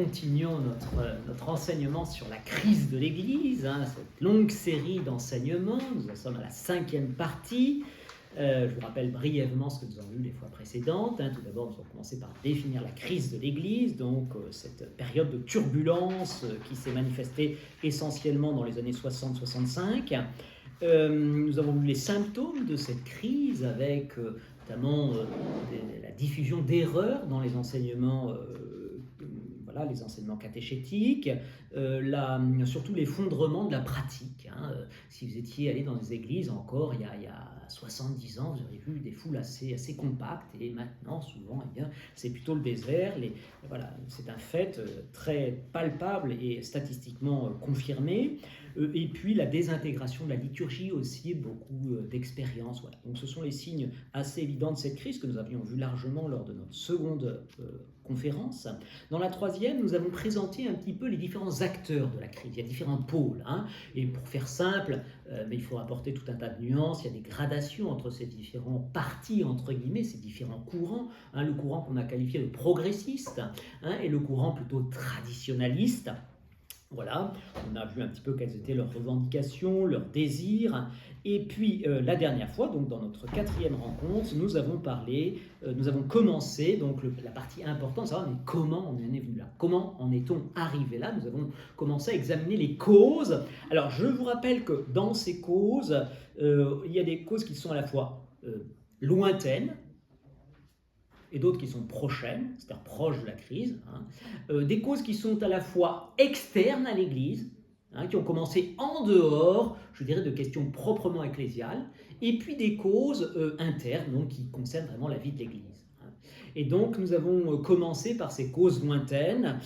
continuons notre enseignement sur la crise de l'Église, cette longue série d'enseignements. Nous en sommes à la 5e partie. Je vous rappelle brièvement ce que nous avons vu les fois précédentes. Tout d'abord, nous avons commencé par définir la crise de l'Église, donc cette période de turbulence qui s'est manifestée essentiellement dans les années 60-65. Nous avons vu les symptômes de cette crise avec notamment la diffusion d'erreurs dans les enseignements, les enseignements catéchétiques, surtout l'effondrement de la pratique. Si vous étiez allé dans des églises encore il y a 70 ans, vous auriez vu des foules assez compactes, et maintenant, souvent, c'est plutôt le désert. C'est un fait très palpable et statistiquement confirmé. Et puis la désintégration de la liturgie aussi, beaucoup d'expériences. Donc ce sont les signes assez évidents de cette crise que nous avions vu largement lors de notre seconde conférence. Dans la troisième, nous avons présenté un petit peu les différents acteurs de la crise. Il y a différents pôles. Et pour faire simple, mais il faut apporter tout un tas de nuances. Il y a des gradations entre ces différents partis, entre guillemets, ces différents courants. Le courant qu'on a qualifié de progressiste et le courant plutôt traditionnaliste. Voilà, on a vu un petit peu quelles étaient leurs revendications, leurs désirs. Et puis la dernière fois, donc dans notre 4e rencontre, nous avons commencé, donc la partie importante, savoir mais comment on en est venu là, comment en est-on arrivé là. Nous avons commencé à examiner les causes. Alors je vous rappelle que dans ces causes, il y a des causes qui sont à la fois lointaines, et d'autres qui sont prochaines, c'est-à-dire proches de la crise, des causes qui sont à la fois externes à l'Église, qui ont commencé en dehors, je dirais, de questions proprement ecclésiales, et puis des causes internes, donc qui concernent vraiment la vie de l'Église. Et donc nous avons commencé par ces causes lointaines.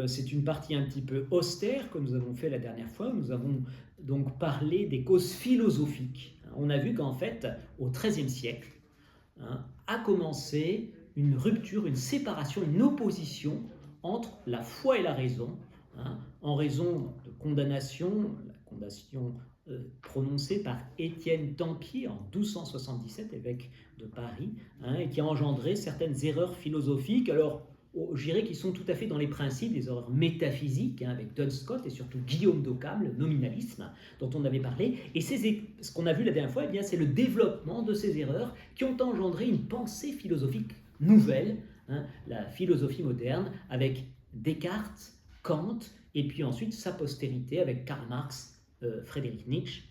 C'est une partie un petit peu austère que nous avons fait la dernière fois. Nous avons donc parlé des causes philosophiques. On a vu qu'en fait, au XIIIe siècle, a commencé une rupture, une séparation, une opposition entre la foi et la raison, en raison de condamnation, la condamnation prononcée par Étienne Tempier en 1277, évêque de Paris, et qui a engendré certaines erreurs philosophiques, alors je dirais qu'ils sont tout à fait dans les principes, des erreurs métaphysiques, avec Duns Scott et surtout Guillaume d'Occam, le nominalisme dont on avait parlé. Et ce qu'on a vu la dernière fois, c'est le développement de ces erreurs qui ont engendré une pensée philosophique nouvelle, la philosophie moderne, avec Descartes, Kant, et puis ensuite sa postérité avec Karl Marx, Friedrich Nietzsche,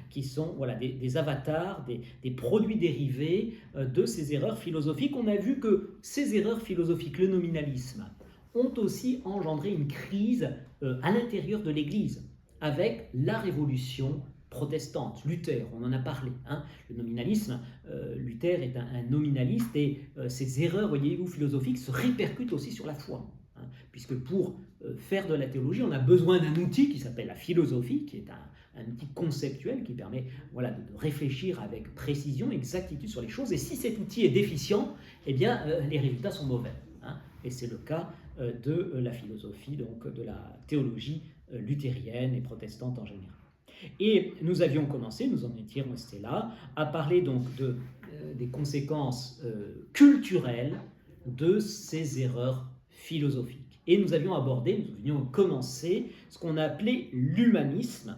qui sont des avatars, des produits dérivés de ces erreurs philosophiques. On a vu que ces erreurs philosophiques, le nominalisme, ont aussi engendré une crise à l'intérieur de l'Église, avec la révolution protestante, Luther, on en a parlé. Le nominalisme, Luther est un nominaliste, et ces erreurs, voyez-vous, philosophiques se répercutent aussi sur la foi. Puisque pour faire de la théologie, on a besoin d'un outil qui s'appelle la philosophie, qui est un outil conceptuel qui permet de réfléchir avec précision, exactitude sur les choses. Et si cet outil est déficient, les résultats sont mauvais. Et c'est le cas de la philosophie, donc de la théologie luthérienne et protestante en général. Et nous avions commencé, nous en étions restés là, à parler donc des conséquences culturelles de ces erreurs philosophiques. Et nous avions commencé ce qu'on appelait l'humanisme.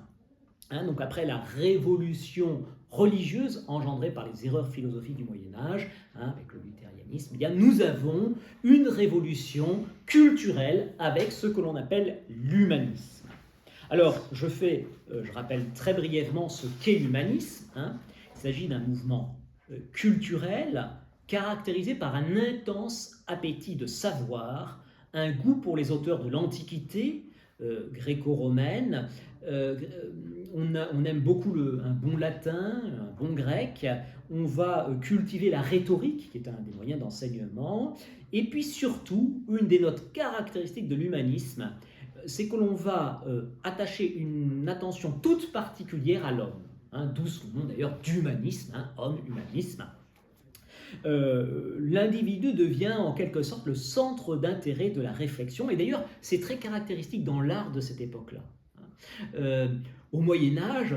Donc après la révolution religieuse engendrée par les erreurs philosophiques du Moyen-Âge, avec le luthérianisme, nous avons une révolution culturelle avec ce que l'on appelle l'humanisme. Alors, je rappelle très brièvement ce qu'est l'humanisme. Il s'agit d'un mouvement culturel caractérisé par un intense appétit de savoir, un goût pour les auteurs de l'Antiquité gréco-romaine. On aime beaucoup un bon latin, un bon grec. On va cultiver la rhétorique, qui est un des moyens d'enseignement. Et puis surtout, une des notes caractéristiques de l'humanisme, c'est que l'on va attacher une attention toute particulière à l'homme, d'où ce nom d'ailleurs d'humanisme, homme-humanisme. L'individu devient en quelque sorte le centre d'intérêt de la réflexion, et d'ailleurs c'est très caractéristique dans l'art de cette époque-là. Au Moyen-Âge,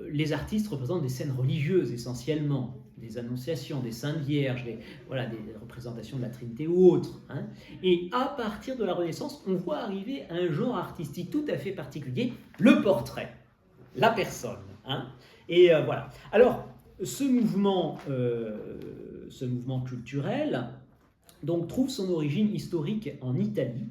les artistes représentent des scènes religieuses essentiellement, des Annonciations, des Saintes Vierges, voilà, des représentations de la Trinité ou autres. Hein. Et à partir de la Renaissance, on voit arriver un genre artistique tout à fait particulier, le portrait, la personne. Hein. Et voilà. Alors, ce mouvement culturel donc, trouve son origine historique en Italie,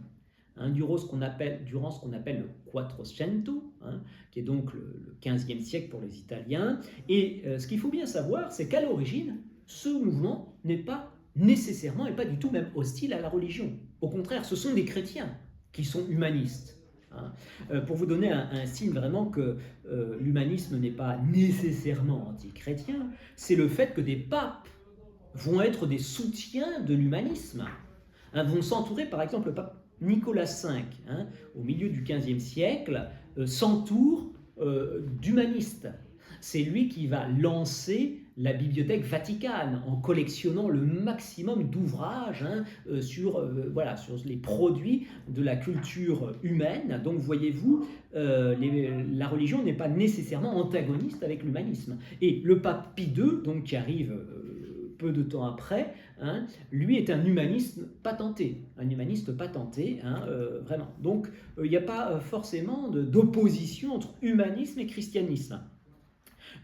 hein, durant ce qu'on appelle le Quattrocento, hein, qui est donc le 15e siècle pour les Italiens. Et ce qu'il faut bien savoir, c'est qu'à l'origine, ce mouvement n'est pas nécessairement et pas du tout même hostile à la religion. Au contraire, ce sont des chrétiens qui sont humanistes. Hein. Pour vous donner un signe vraiment que l'humanisme n'est pas nécessairement anti-chrétien, c'est le fait que des papes vont être des soutiens de l'humanisme, hein, vont s'entourer, par exemple, le pape Nicolas V, hein, au milieu du XVe siècle, s'entoure d'humanistes. C'est lui qui va lancer la Bibliothèque Vaticane en collectionnant le maximum d'ouvrages, hein, sur les produits de la culture humaine. Donc voyez-vous, la religion n'est pas nécessairement antagoniste avec l'humanisme. Et le pape Pie II, donc, qui arrive peu de temps après, hein, lui est un humaniste patenté, hein, vraiment. Donc il n'y a pas forcément d'opposition entre humanisme et christianisme.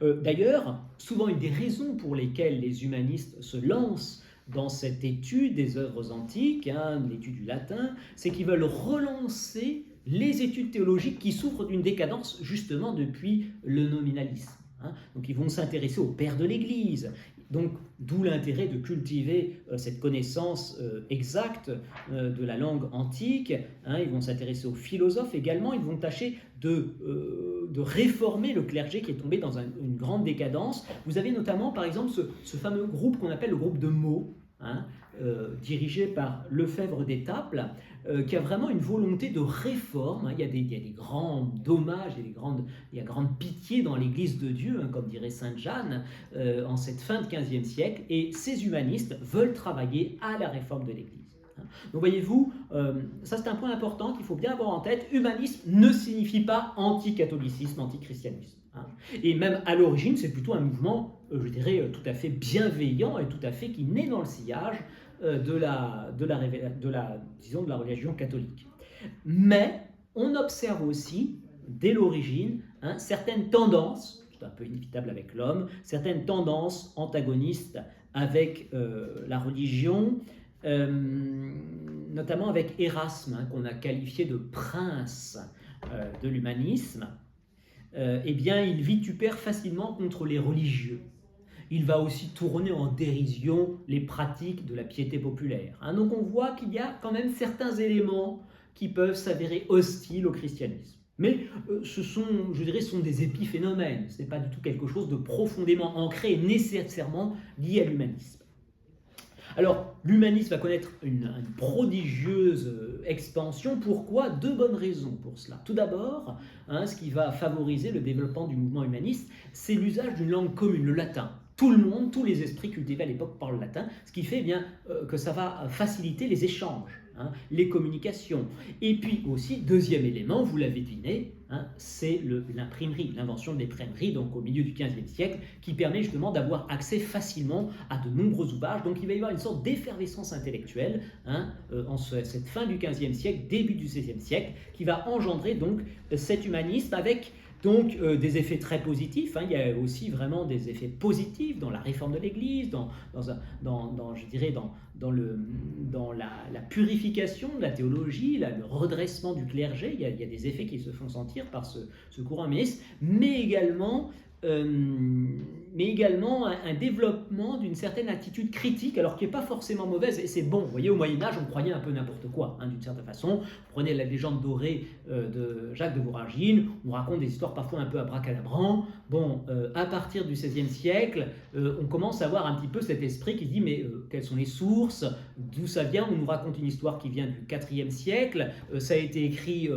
D'ailleurs, souvent une des raisons pour lesquelles les humanistes se lancent dans cette étude des œuvres antiques, hein, l'étude du latin, c'est qu'ils veulent relancer les études théologiques qui souffrent d'une décadence justement depuis le nominalisme. Hein. Donc ils vont s'intéresser aux pères de l'Église. Donc, d'où l'intérêt de cultiver cette connaissance exacte de la langue antique. Hein. Ils vont s'intéresser aux philosophes également. Ils vont tâcher de réformer le clergé qui est tombé dans une grande décadence. Vous avez notamment, par exemple, ce fameux groupe qu'on appelle le groupe de Meaux, hein, dirigé par Lefebvre d'Étaples, qui a vraiment une volonté de réforme. Hein. Il y a des grands dommages, il y a grande pitié dans l'Église de Dieu, hein, comme dirait Sainte Jeanne, en cette fin de XVe siècle, et ces humanistes veulent travailler à la réforme de l'Église. Donc voyez-vous, ça c'est un point important qu'il faut bien avoir en tête. Humanisme ne signifie pas anti-catholicisme, anti-christianisme. Hein. Et même à l'origine, c'est plutôt un mouvement, je dirais, tout à fait bienveillant et tout à fait qui naît dans le sillage de la religion catholique. Mais on observe aussi, dès l'origine, hein, certaines tendances, c'est un peu inévitable avec l'homme, certaines tendances antagonistes avec la religion, notamment avec Érasme, hein, qu'on a qualifié de prince de l'humanisme. Eh bien, il vitupère facilement contre les religieux. Il va aussi tourner en dérision les pratiques de la piété populaire. Hein. Donc on voit qu'il y a quand même certains éléments qui peuvent s'avérer hostiles au christianisme. Mais ce sont des épiphénomènes. Ce n'est pas du tout quelque chose de profondément ancré et nécessairement lié à l'humanisme. Alors, l'humanisme va connaître une prodigieuse expansion. Pourquoi? Deux bonnes raisons pour cela. Tout d'abord, hein, ce qui va favoriser le développement du mouvement humaniste, c'est l'usage d'une langue commune, le latin. Tout le monde, tous les esprits cultivés à l'époque parlent latin, ce qui fait bien que ça va faciliter les échanges, hein, les communications. Et puis aussi, deuxième élément, vous l'avez deviné, hein, c'est l'imprimerie, l'invention de l'imprimerie, donc au milieu du XVe siècle, qui permet justement d'avoir accès facilement à de nombreux ouvrages. Donc il va y avoir une sorte d'effervescence intellectuelle, hein, en cette fin du XVe siècle, début du XVIe siècle, qui va engendrer donc cet humanisme avec donc des effets très positifs. Hein. Il y a aussi vraiment des effets positifs dans la réforme de l'Église, dans la purification de la théologie, le redressement du clergé. Il y a des effets qui se font sentir par ce courant humaniste, mais également un développement d'une certaine attitude critique, alors qui n'est pas forcément mauvaise, et c'est bon. Vous voyez, au Moyen-Âge, on croyait un peu n'importe quoi, hein, d'une certaine façon. Vous prenez la légende dorée de Jacques de Voragine, on raconte des histoires parfois un peu abracadabrantes. Bon, à partir du XVIe siècle, on commence à avoir un petit peu cet esprit qui dit, mais quelles sont les sources, d'où ça vient? On nous raconte une histoire qui vient du IVe siècle, ça a été écrit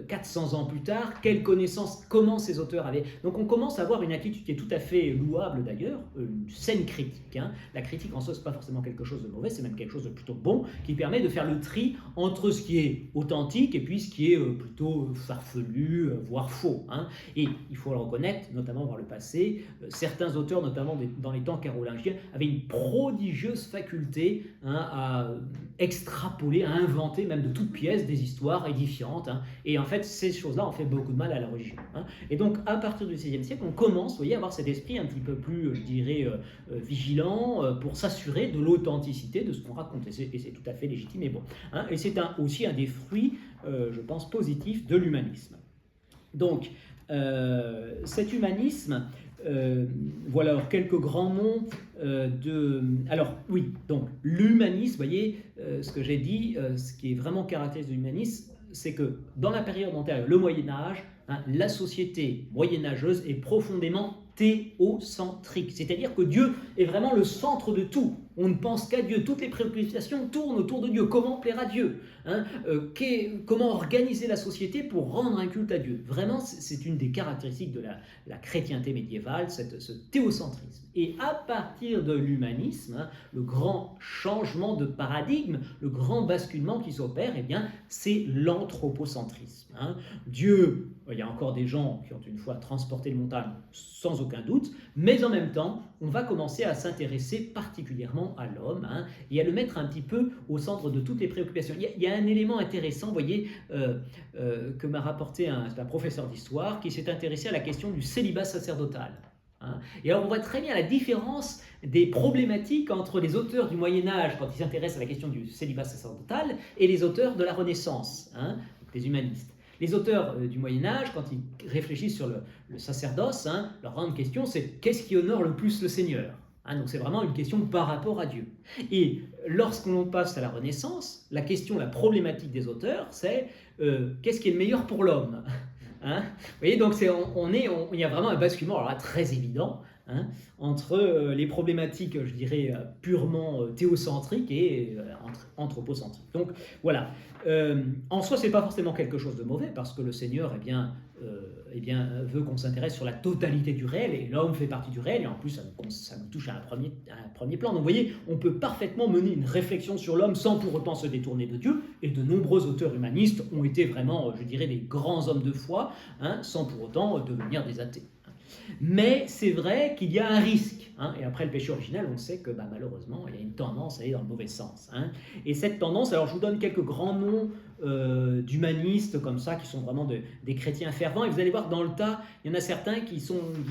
400 ans plus tard, quelles connaissances, comment ces auteurs avaient... Donc on commence à avoir avoir une attitude qui est tout à fait louable d'ailleurs, une saine critique. La critique en soi, c'est pas forcément quelque chose de mauvais, c'est même quelque chose de plutôt bon, qui permet de faire le tri entre ce qui est authentique et puis ce qui est plutôt farfelu, voire faux. Et il faut le reconnaître, notamment par le passé, certains auteurs, notamment dans les temps carolingiens, avaient une prodigieuse faculté à extrapoler, à inventer même de toutes pièces des histoires édifiantes. Et en fait, ces choses-là ont fait beaucoup de mal à la religion. Et donc, à partir du XVIe siècle, on commence, vous voyez, à avoir cet esprit un petit peu plus, je dirais, vigilant pour s'assurer de l'authenticité de ce qu'on raconte. Et c'est tout à fait légitime et bon. Et c'est aussi un des fruits, je pense, positifs de l'humanisme. Donc, cet humanisme, voilà alors quelques grands noms Alors oui, donc l'humanisme, vous voyez, ce que j'ai dit, ce qui est vraiment caractéristique de l'humanisme, c'est que dans la période antérieure, le Moyen-Âge, la société moyenâgeuse est profondément théocentrique, c'est-à-dire que Dieu est vraiment le centre de tout. On ne pense qu'à Dieu, toutes les préoccupations tournent autour de Dieu. Comment plaire à Dieu, comment organiser la société pour rendre un culte à Dieu. Vraiment, c'est une des caractéristiques de la chrétienté médiévale, ce théocentrisme. Et à partir de l'humanisme, le grand changement de paradigme, le grand basculement qui s'opère, eh bien, c'est l'anthropocentrisme. Dieu, il y a encore des gens qui ont une fois transporté le montagne, sans aucun doute, mais en même temps, on va commencer à s'intéresser particulièrement à l'homme et à le mettre un petit peu au centre de toutes les préoccupations. Il y a un élément intéressant, vous voyez, que m'a rapporté un professeur d'histoire qui s'est intéressé à la question du célibat sacerdotal. Et alors on voit très bien la différence des problématiques entre les auteurs du Moyen-Âge quand ils s'intéressent à la question du célibat sacerdotal et les auteurs de la Renaissance, les humanistes. Les auteurs du Moyen-Âge, quand ils réfléchissent sur le sacerdoce, leur grande question c'est qu'est-ce qui honore le plus le Seigneur. Donc c'est vraiment une question par rapport à Dieu. Et lorsqu'on passe à la Renaissance, la problématique des auteurs, c'est qu'est-ce qui est le meilleur pour l'homme. Vous voyez, donc il y a vraiment un basculement alors là, très évident entre les problématiques, je dirais, purement théocentriques et anthropocentriques. Donc voilà, en soi, ce n'est pas forcément quelque chose de mauvais, parce que le Seigneur veut qu'on s'intéresse sur la totalité du réel, et l'homme fait partie du réel, et en plus, ça nous touche à un premier plan. Donc vous voyez, on peut parfaitement mener une réflexion sur l'homme sans pour autant se détourner de Dieu, et de nombreux auteurs humanistes ont été vraiment, je dirais, des grands hommes de foi, sans pour autant devenir des athées. Mais c'est vrai qu'il y a un risque. Et après le péché originel, on sait que malheureusement, il y a une tendance à aller dans le mauvais sens. Et cette tendance, alors je vous donne quelques grands noms d'humanistes comme ça, qui sont vraiment des chrétiens fervents. Et vous allez voir, dans le tas, il y en a certains qui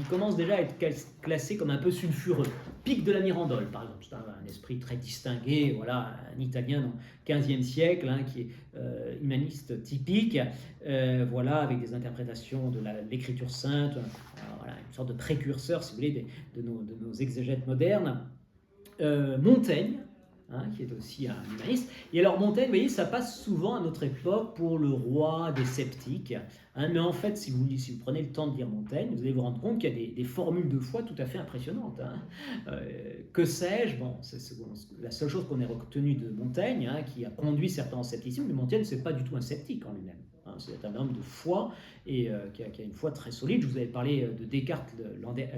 commencent déjà à être classés comme un peu sulfureux. Pic de la Mirandole, par exemple. C'est un esprit très distingué, voilà, un Italien du XVe siècle, qui est humaniste typique, voilà, avec des interprétations de l'écriture sainte, voilà, une sorte de précurseur, si vous voulez, de nos exégètes modernes. Montaigne, qui est aussi un humaniste. Et alors Montaigne, vous voyez, ça passe souvent à notre époque pour le roi des sceptiques. Mais en fait, si vous prenez le temps de lire Montaigne, vous allez vous rendre compte qu'il y a des formules de foi tout à fait impressionnantes. Que sais-je, c'est la seule chose qu'on ait retenue de Montaigne, qui a conduit certains au scepticisme, mais Montaigne, c'est pas du tout un sceptique en lui-même. C'est un homme de foi et qui a une foi très solide. Je vous avais parlé de Descartes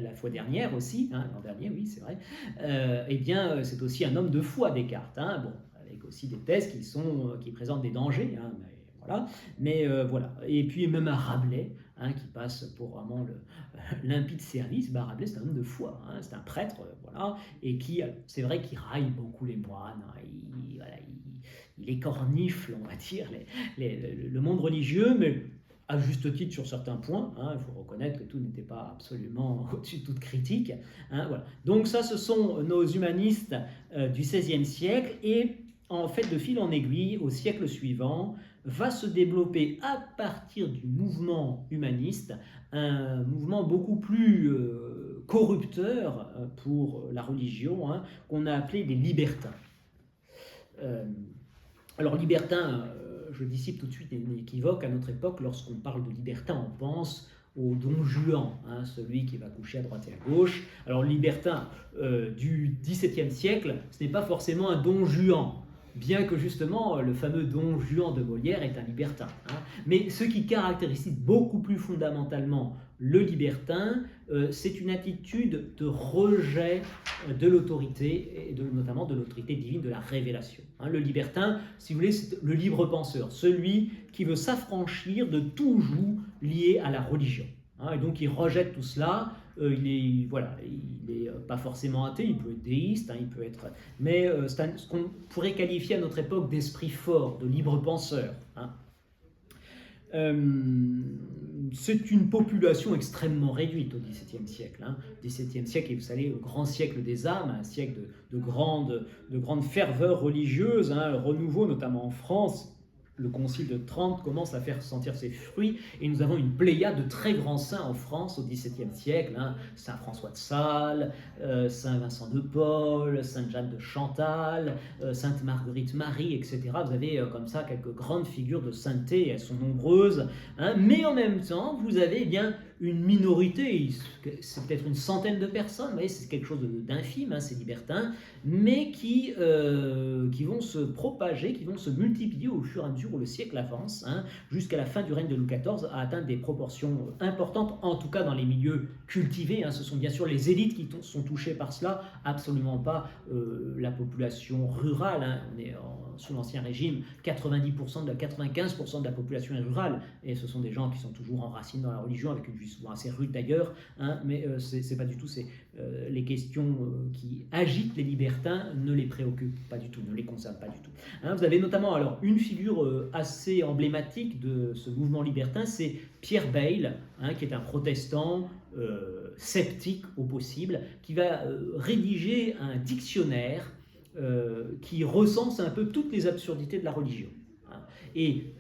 la fois dernière aussi, l'an dernier, oui, c'est vrai. Eh bien, c'est aussi un homme de foi, Descartes, avec aussi des thèses qui présentent des dangers, mais voilà. Et puis même un Rabelais, qui passe pour vraiment limpide service. Rabelais, c'est un homme de foi, c'est un prêtre, voilà, et c'est vrai qu'il raille beaucoup les moines, il écornifle, on va dire, le monde religieux, mais à juste titre sur certains points. Il faut reconnaître que tout n'était pas absolument au-dessus de toute critique. Voilà. Donc ça, ce sont nos humanistes du XVIe siècle, et en fait, de fil en aiguille, au siècle suivant, va se développer à partir du mouvement humaniste un mouvement beaucoup plus corrupteur pour la religion, qu'on a appelé les libertins. Alors libertin, je dissipe tout de suite une équivoque. À notre époque, lorsqu'on parle de libertin, on pense au Don Juan, celui qui va coucher à droite et à gauche. Alors le libertin du XVIIe siècle, ce n'est pas forcément un Don Juan. bien que justement le fameux Don Juan de Molière est un libertin. Mais ce qui caractérise beaucoup plus fondamentalement le libertin, c'est une attitude de rejet de l'autorité, et notamment de l'autorité divine, de la révélation. Le libertin, si vous voulez, c'est le libre penseur, celui qui veut s'affranchir de tout joug lié à la religion. Et donc il rejette tout cela. Il est pas forcément athée, il peut être déiste, il peut être, mais c'est ce qu'on pourrait qualifier à notre époque d'esprit fort, de libre penseur. C'est une population extrêmement réduite au XVIIe siècle. XVIIe siècle, et vous savez, le grand siècle des âmes, un siècle de grande ferveur religieuse, renouveau notamment en France. Le Concile de Trente commence à faire sentir ses fruits et nous avons une pléiade de très grands saints en France au XVIIe siècle. Saint François de Sales, Saint Vincent de Paul, Sainte Jeanne de Chantal, Sainte Marguerite Marie, etc. Vous avez comme ça quelques grandes figures de sainteté, elles sont nombreuses. Mais en même temps, vous avez bien une minorité, c'est peut-être une centaine de personnes, vous voyez, c'est quelque chose d'infime, ces libertins, mais qui vont se propager, qui vont se multiplier au fur et à mesure où le siècle avance, jusqu'à la fin du règne de Louis XIV, à atteindre des proportions importantes, en tout cas dans les milieux cultivés. Ce sont bien sûr les élites qui sont touchées par cela, absolument pas la population rurale. On est sous l'Ancien Régime, 95% de la population est rurale, et ce sont des gens qui sont toujours enracinés dans la religion, avec une vie souvent assez rude d'ailleurs, mais c'est pas du tout, les questions qui agitent les libertins ne les préoccupent pas du tout, ne les concernent pas du tout. Vous avez notamment alors une figure assez emblématique de ce mouvement libertin, c'est Pierre Bayle, qui est un protestant sceptique au possible, qui va rédiger un dictionnaire qui recense un peu toutes les absurdités de la religion. Et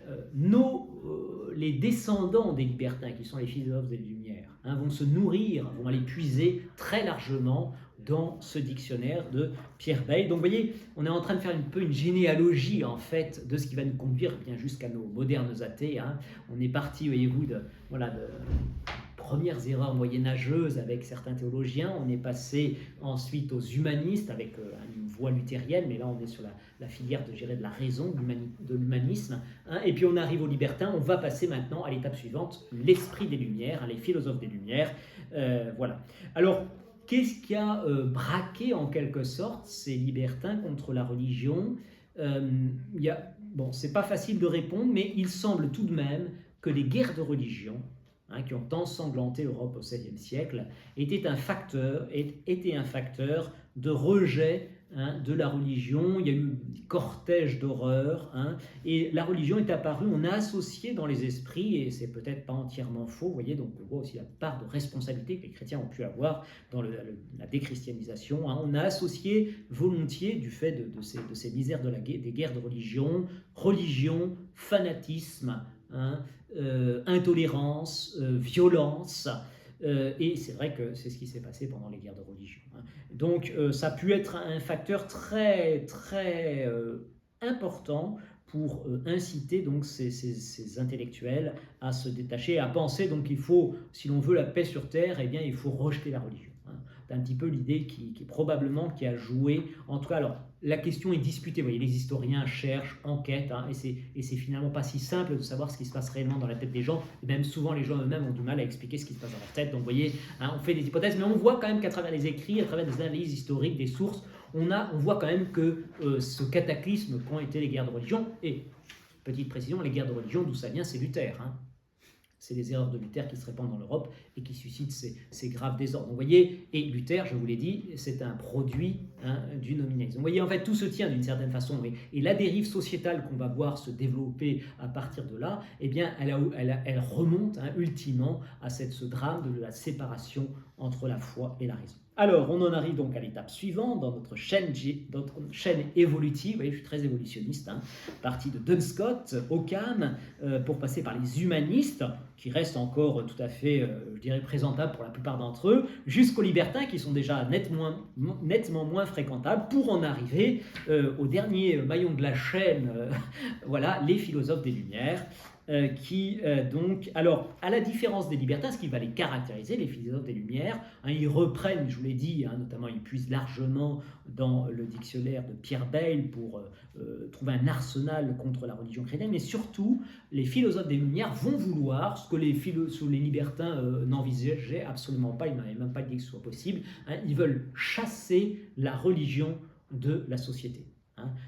les descendants des libertins, qui sont les philosophes des Lumières, vont se nourrir, vont aller puiser très largement dans ce dictionnaire de Pierre Bayle. Donc vous voyez, on est en train de faire un peu une généalogie en fait de ce qui va nous conduire bien jusqu'à nos modernes athées. On est parti, voyez-vous, de premières erreurs moyenâgeuses avec certains théologiens, on est passé ensuite aux humanistes avec une voie luthérienne, mais là on est sur la filière de la raison, de l'humanisme, et puis on arrive aux libertins, on va passer maintenant à l'étape suivante, l'esprit des Lumières, les philosophes des Lumières, voilà. Alors, qu'est-ce qui a braqué en quelque sorte ces libertins contre la religion? C'est pas facile de répondre, mais il semble tout de même que les guerres de religion qui ont ensanglanté l'Europe au XVIe siècle, était un facteur de rejet de la religion. Il y a eu des cortèges d'horreur, et la religion est apparue, on a associé dans les esprits, et c'est peut-être pas entièrement faux, vous voyez, donc on voit aussi la part de responsabilité que les chrétiens ont pu avoir dans la déchristianisation. On a associé volontiers, du fait de ces misères des guerres de religion, fanatisme, intolérance, violence, et c'est vrai que c'est ce qui s'est passé pendant les guerres de religion. Donc ça a pu être un facteur très très important pour inciter donc ces intellectuels à se détacher, à penser donc qu'il faut, si l'on veut la paix sur terre, eh bien il faut rejeter la religion. C'est un petit peu l'idée qui probablement qui a joué. En tout cas, alors la question est disputée. Vous voyez, les historiens cherchent, enquêtent, et c'est finalement pas si simple de savoir ce qui se passe réellement dans la tête des gens. Et même souvent, les gens eux-mêmes ont du mal à expliquer ce qui se passe dans leur tête. Donc, vous voyez, on fait des hypothèses, mais on voit quand même qu'à travers les écrits, à travers des analyses historiques, des sources, on voit quand même que ce cataclysme qu'ont été les guerres de religion, et petite précision, les guerres de religion, d'où ça vient, c'est Luther. C'est les erreurs de Luther qui se répandent dans l'Europe et qui suscitent ces graves désordres. Vous voyez, et Luther, je vous l'ai dit, c'est un produit du nominalisme. Vous voyez, en fait, tout se tient d'une certaine façon. Et la dérive sociétale qu'on va voir se développer à partir de là, eh bien, elle remonte ultimement à ce drame de la séparation entre la foi et la raison. Alors, on en arrive donc à l'étape suivante dans notre chaîne évolutive. Vous voyez, je suis très évolutionniste, parti de Duns Scotus, Occam, pour passer par les humanistes, qui restent encore tout à fait, je dirais, présentables pour la plupart d'entre eux, jusqu'aux libertins, qui sont déjà nettement moins fréquentables, pour en arriver au dernier maillon de la chaîne, voilà, les philosophes des Lumières. Donc, alors, à la différence des libertins, ce qui va les caractériser, les philosophes des Lumières, ils reprennent, je je l'ai dit, notamment il puise largement dans le dictionnaire de Pierre Bayle pour trouver un arsenal contre la religion chrétienne, mais surtout, les philosophes des Lumières vont vouloir, ce que les libertins n'envisageaient absolument pas, ils n'avaient même pas dit que ce soit possible, ils veulent chasser la religion de la société.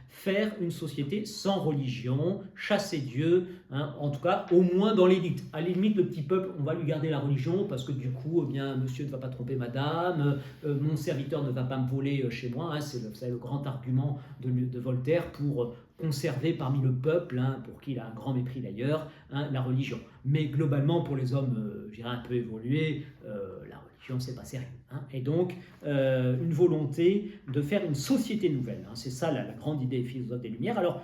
Faire une société sans religion, chasser Dieu, en tout cas au moins dans l'élite. À la limite, le petit peuple, on va lui garder la religion parce que du coup, monsieur ne va pas tromper madame, mon serviteur ne va pas me voler chez moi. C'est le grand argument de Voltaire pour conserver parmi le peuple, pour qui il a un grand mépris d'ailleurs, la religion. Mais globalement, pour les hommes, je dirais un peu évolués, la religion, c'est pas sérieux. Et donc, une volonté de faire une société nouvelle. C'est ça la grande idée des philosophes des Lumières. Alors,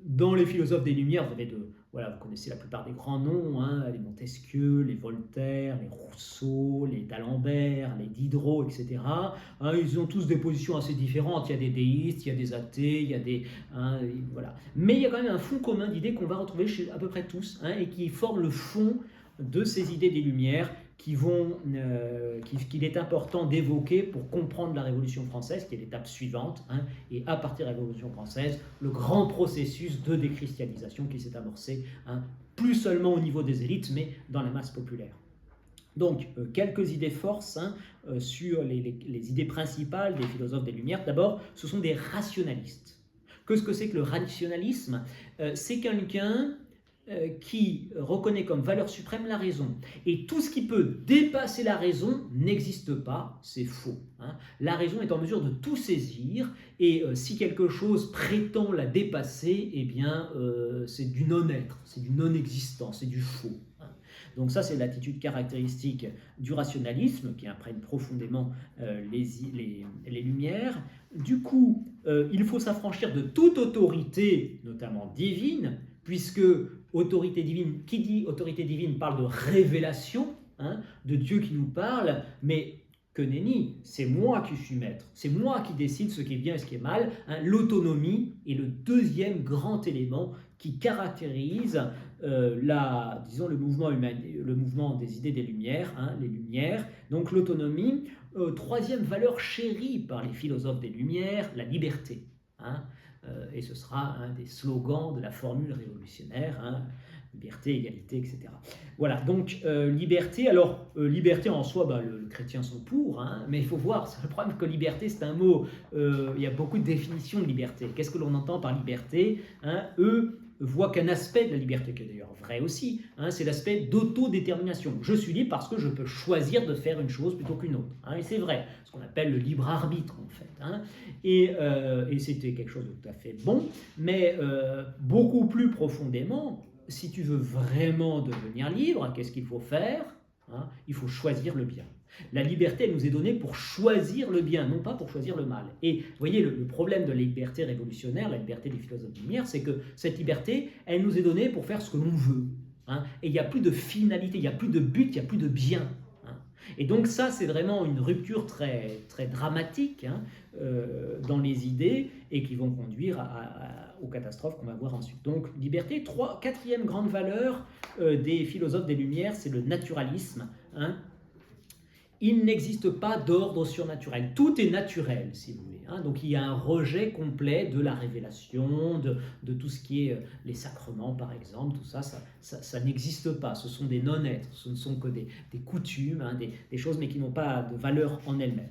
dans les philosophes des Lumières, vous avez vous connaissez la plupart des grands noms, les Montesquieu, les Voltaire, les Rousseau, les d'Alembert, les Diderot, etc. Ils ont tous des positions assez différentes. Il y a des déistes, il y a des athées, il y a des... voilà. Mais il y a quand même un fond commun d'idées qu'on va retrouver chez à peu près tous, et qui forment le fond de ces idées des Lumières qu'il est important d'évoquer pour comprendre la Révolution française, qui est l'étape suivante, et à partir de la Révolution française, le grand processus de déchristianisation qui s'est amorcé, plus seulement au niveau des élites, mais dans la masse populaire. Donc, quelques idées forces sur les idées principales des philosophes des Lumières. D'abord, ce sont des rationalistes. Qu'est-ce que c'est que le rationalisme? C'est quelqu'un qui reconnaît comme valeur suprême la raison. Et tout ce qui peut dépasser la raison n'existe pas, c'est faux. La raison est en mesure de tout saisir, et si quelque chose prétend la dépasser, eh bien, c'est du non-être, c'est du non-existant, c'est du faux. Donc ça, c'est l'attitude caractéristique du rationalisme qui imprègne profondément les Lumières. Du coup, il faut s'affranchir de toute autorité, notamment divine, puisque autorité divine, qui dit autorité divine parle de révélation, de Dieu qui nous parle, mais que nenni, c'est moi qui suis maître, c'est moi qui décide ce qui est bien et ce qui est mal. L'autonomie est le deuxième grand élément qui caractérise le mouvement des idées des Lumières, les Lumières. Donc l'autonomie, troisième valeur chérie par les philosophes des Lumières, la liberté. Et ce sera un des slogans de la formule révolutionnaire, liberté, égalité, etc. Voilà, donc liberté. Alors, liberté en soi, les chrétiens sont pour, mais il faut voir, c'est le problème que liberté, c'est un mot, il y a beaucoup de définitions de liberté. Qu'est-ce que l'on entend par liberté? Eux voient qu'un aspect de la liberté, qui est d'ailleurs vrai aussi, c'est l'aspect d'autodétermination. Je suis libre parce que je peux choisir de faire une chose plutôt qu'une autre. Et c'est vrai, ce qu'on appelle le libre arbitre en fait. Et c'était quelque chose de tout à fait bon, mais beaucoup plus profondément, si tu veux vraiment devenir libre, qu'est-ce qu'il faut faire? Il faut choisir le bien. La liberté, elle nous est donnée pour choisir le bien, non pas pour choisir le mal. Et vous voyez, le problème de la liberté révolutionnaire, la liberté des philosophes des Lumières, c'est que cette liberté, elle nous est donnée pour faire ce que l'on veut. Et il n'y a plus de finalité, il n'y a plus de but, il n'y a plus de bien. Et donc ça, c'est vraiment une rupture très, très dramatique dans les idées et qui vont conduire aux catastrophes qu'on va voir ensuite. Donc liberté. Quatrième grande valeur des philosophes des Lumières, c'est le naturalisme. Il n'existe pas d'ordre surnaturel. Tout est naturel, si vous voulez. Donc il y a un rejet complet de la révélation, de tout ce qui est les sacrements, par exemple. Tout ça, ça n'existe pas. Ce sont des non-êtres. Ce ne sont que des coutumes, des choses, mais qui n'ont pas de valeur en elles-mêmes.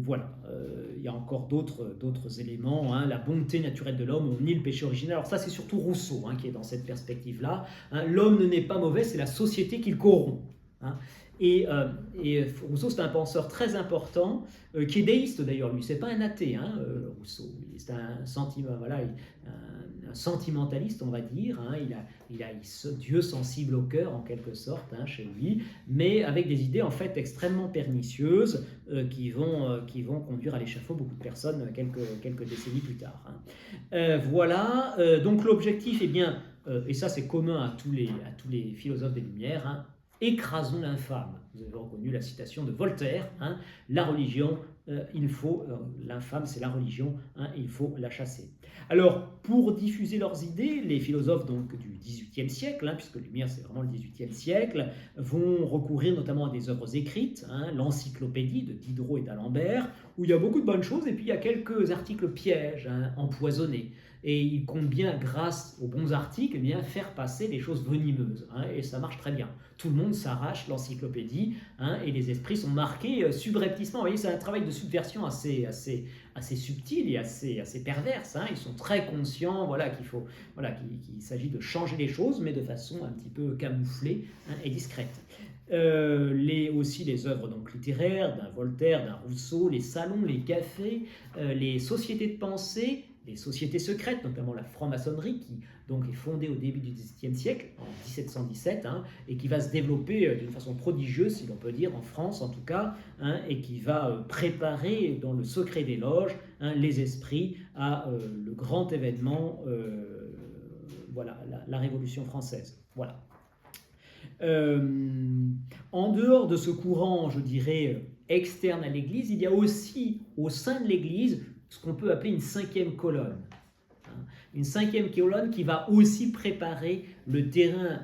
Voilà. Il y a encore d'autres éléments. La bonté naturelle de l'homme, on nie le péché originel. Alors ça, c'est surtout Rousseau qui est dans cette perspective-là. L'homme ne naît pas mauvais, c'est la société qui le corrompt. Et Rousseau, c'est un penseur très important, qui est déiste d'ailleurs, lui, c'est pas un athée, Rousseau, c'est un sentimentaliste, on va dire, il a Dieu sensible au cœur, en quelque sorte, chez lui, mais avec des idées en fait extrêmement pernicieuses, qui vont conduire à l'échafaud beaucoup de personnes quelques décennies plus tard. Voilà, donc l'objectif, et ça c'est commun à tous les philosophes des Lumières, écrasons l'infâme. Vous avez reconnu la citation de Voltaire, la religion, l'infâme c'est la religion, il faut la chasser. Alors, pour diffuser leurs idées, les philosophes donc, du XVIIIe siècle, puisque les Lumières c'est vraiment le XVIIIe siècle, vont recourir notamment à des œuvres écrites, l'encyclopédie de Diderot et d'Alembert, où il y a beaucoup de bonnes choses, et puis il y a quelques articles pièges, empoisonnés. Et ils comptent bien, grâce aux bons articles, faire passer les choses venimeuses. Et ça marche très bien. Tout le monde s'arrache l'encyclopédie, et les esprits sont marqués subrepticement. Vous voyez, c'est un travail de subversion assez subtil et assez perverse. Ils sont très conscients qu'il s'agit de changer les choses, mais de façon un petit peu camouflée et discrète. Aussi les œuvres donc, littéraires d'un Voltaire, d'un Rousseau, les salons, les cafés, les sociétés de pensée, les sociétés secrètes, notamment la franc-maçonnerie, qui donc est fondée au début du XVIIe siècle, en 1717, et qui va se développer d'une façon prodigieuse, si l'on peut dire, en France en tout cas, et qui va préparer dans le secret des loges les esprits à le grand événement, la Révolution française. Voilà. En dehors de ce courant, je dirais, externe à l'Église, il y a aussi au sein de l'Église ce qu'on peut appeler une cinquième colonne. Une cinquième colonne qui va aussi préparer le terrain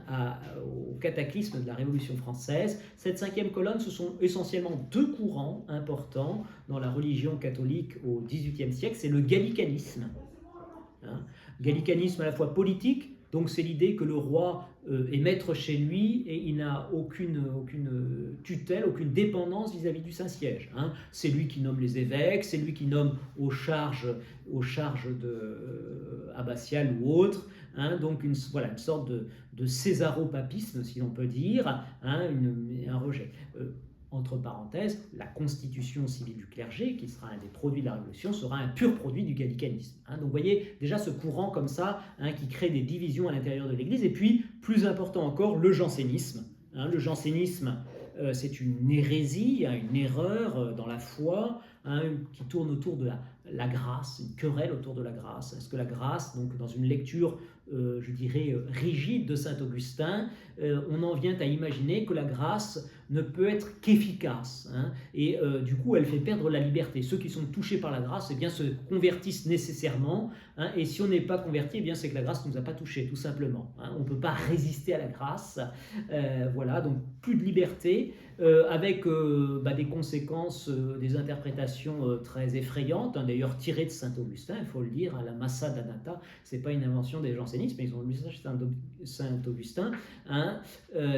au cataclysme de la Révolution française. Cette cinquième colonne, ce sont essentiellement deux courants importants dans la religion catholique au XVIIIe siècle. C'est le gallicanisme. Gallicanisme à la fois politique, donc c'est l'idée que le roi est maître chez lui et il n'a aucune tutelle, aucune dépendance vis-à-vis du Saint-Siège. C'est lui qui nomme les évêques, c'est lui qui nomme aux charges abbatiales ou autres. Donc une sorte de césaropapisme, si l'on peut dire, un rejet. Entre parenthèses, la constitution civile du clergé, qui sera un des produits de la Révolution, sera un pur produit du gallicanisme. Donc vous voyez déjà ce courant comme ça, qui crée des divisions à l'intérieur de l'Église. Et puis, plus important encore, le jansénisme. Le jansénisme, c'est une hérésie, une erreur dans la foi, qui tourne autour de la grâce, une querelle autour de la grâce. Est-ce que la grâce, donc dans une lecture, je dirais, rigide de saint Augustin, on en vient à imaginer que la grâce ne peut être qu'efficace, et du coup elle fait perdre la liberté. Ceux qui sont touchés par la grâce se convertissent nécessairement, et si on n'est pas converti, c'est que la grâce ne nous a pas touchés, tout simplement. On ne peut pas résister à la grâce, donc plus de liberté, avec des conséquences, des interprétations très effrayantes, d'ailleurs tirées de saint Augustin, il faut le dire, la Massa d'Anata, c'est pas une invention des jansénistes, mais ils ont lu ça chez saint Augustin.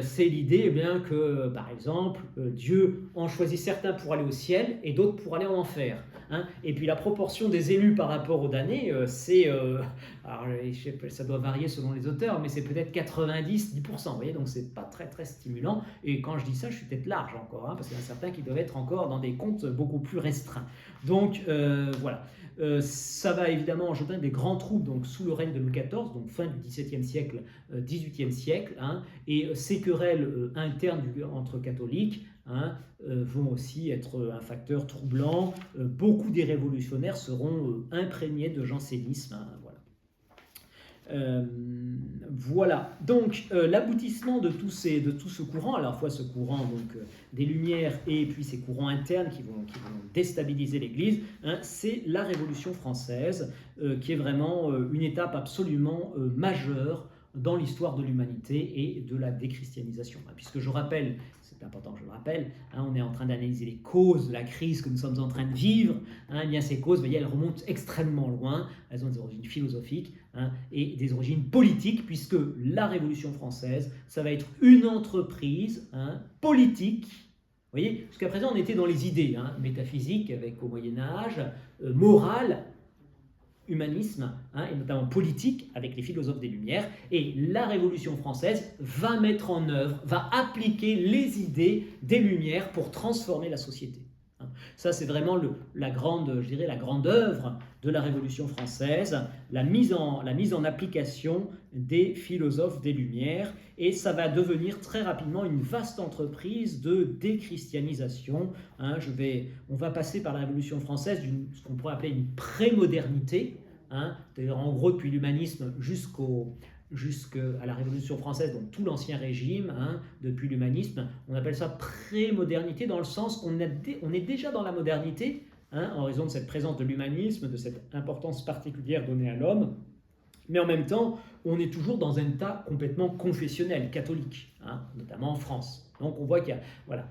C'est l'idée que, par exemple, Dieu en choisit certains pour aller au ciel et d'autres pour aller en enfer. Et puis la proportion des élus par rapport aux damnés, ça doit varier selon les auteurs, mais c'est peut-être 90-10%, vous voyez, donc c'est pas très très stimulant. Et quand je dis ça, je suis peut-être large encore, parce qu'il y en a certains qui doivent être encore dans des comptes beaucoup plus restreints. Donc voilà. Ça va évidemment engendrer des grands troubles donc, sous le règne de Louis XIV, donc fin du XVIIe siècle, XVIIIe siècle, et ces querelles internes entre catholiques vont aussi être un facteur troublant. Beaucoup des révolutionnaires seront imprégnés de jansénisme. Voilà, donc l'aboutissement de tout ce courant, à la fois ce courant donc, des Lumières et puis ces courants internes qui vont déstabiliser l'Église, c'est la Révolution française, qui est vraiment une étape absolument majeure dans l'histoire de l'humanité et de la déchristianisation. Puisque je rappelle, c'est important que je le rappelle, on est en train d'analyser les causes de la crise que nous sommes en train de vivre. Bien ces causes, vous voyez, elles remontent extrêmement loin, elles ont des origines philosophiques et des origines politiques, puisque la Révolution française, ça va être une entreprise politique. Vous voyez, jusqu'à présent, on était dans les idées métaphysiques, avec au Moyen-Âge, morale, humanisme, et notamment politique, avec les philosophes des Lumières, et la Révolution française va mettre en œuvre, va appliquer les idées des Lumières pour transformer la société. Ça, c'est vraiment la grande œuvre de la Révolution française, la mise en application des philosophes des Lumières, et ça va devenir très rapidement une vaste entreprise de déchristianisation. On va passer par la Révolution française ce qu'on pourrait appeler une pré-modernité, c'est-à-dire en gros depuis l'humanisme jusqu'à la Révolution française, donc tout l'Ancien Régime, depuis l'humanisme, on appelle ça pré-modernité dans le sens qu'on est déjà dans la modernité, hein, en raison de cette présence de l'humanisme, de cette importance particulière donnée à l'homme. Mais en même temps, on est toujours dans un état complètement confessionnel, catholique, hein, notamment en France. Donc on voit qu'il y a, voilà,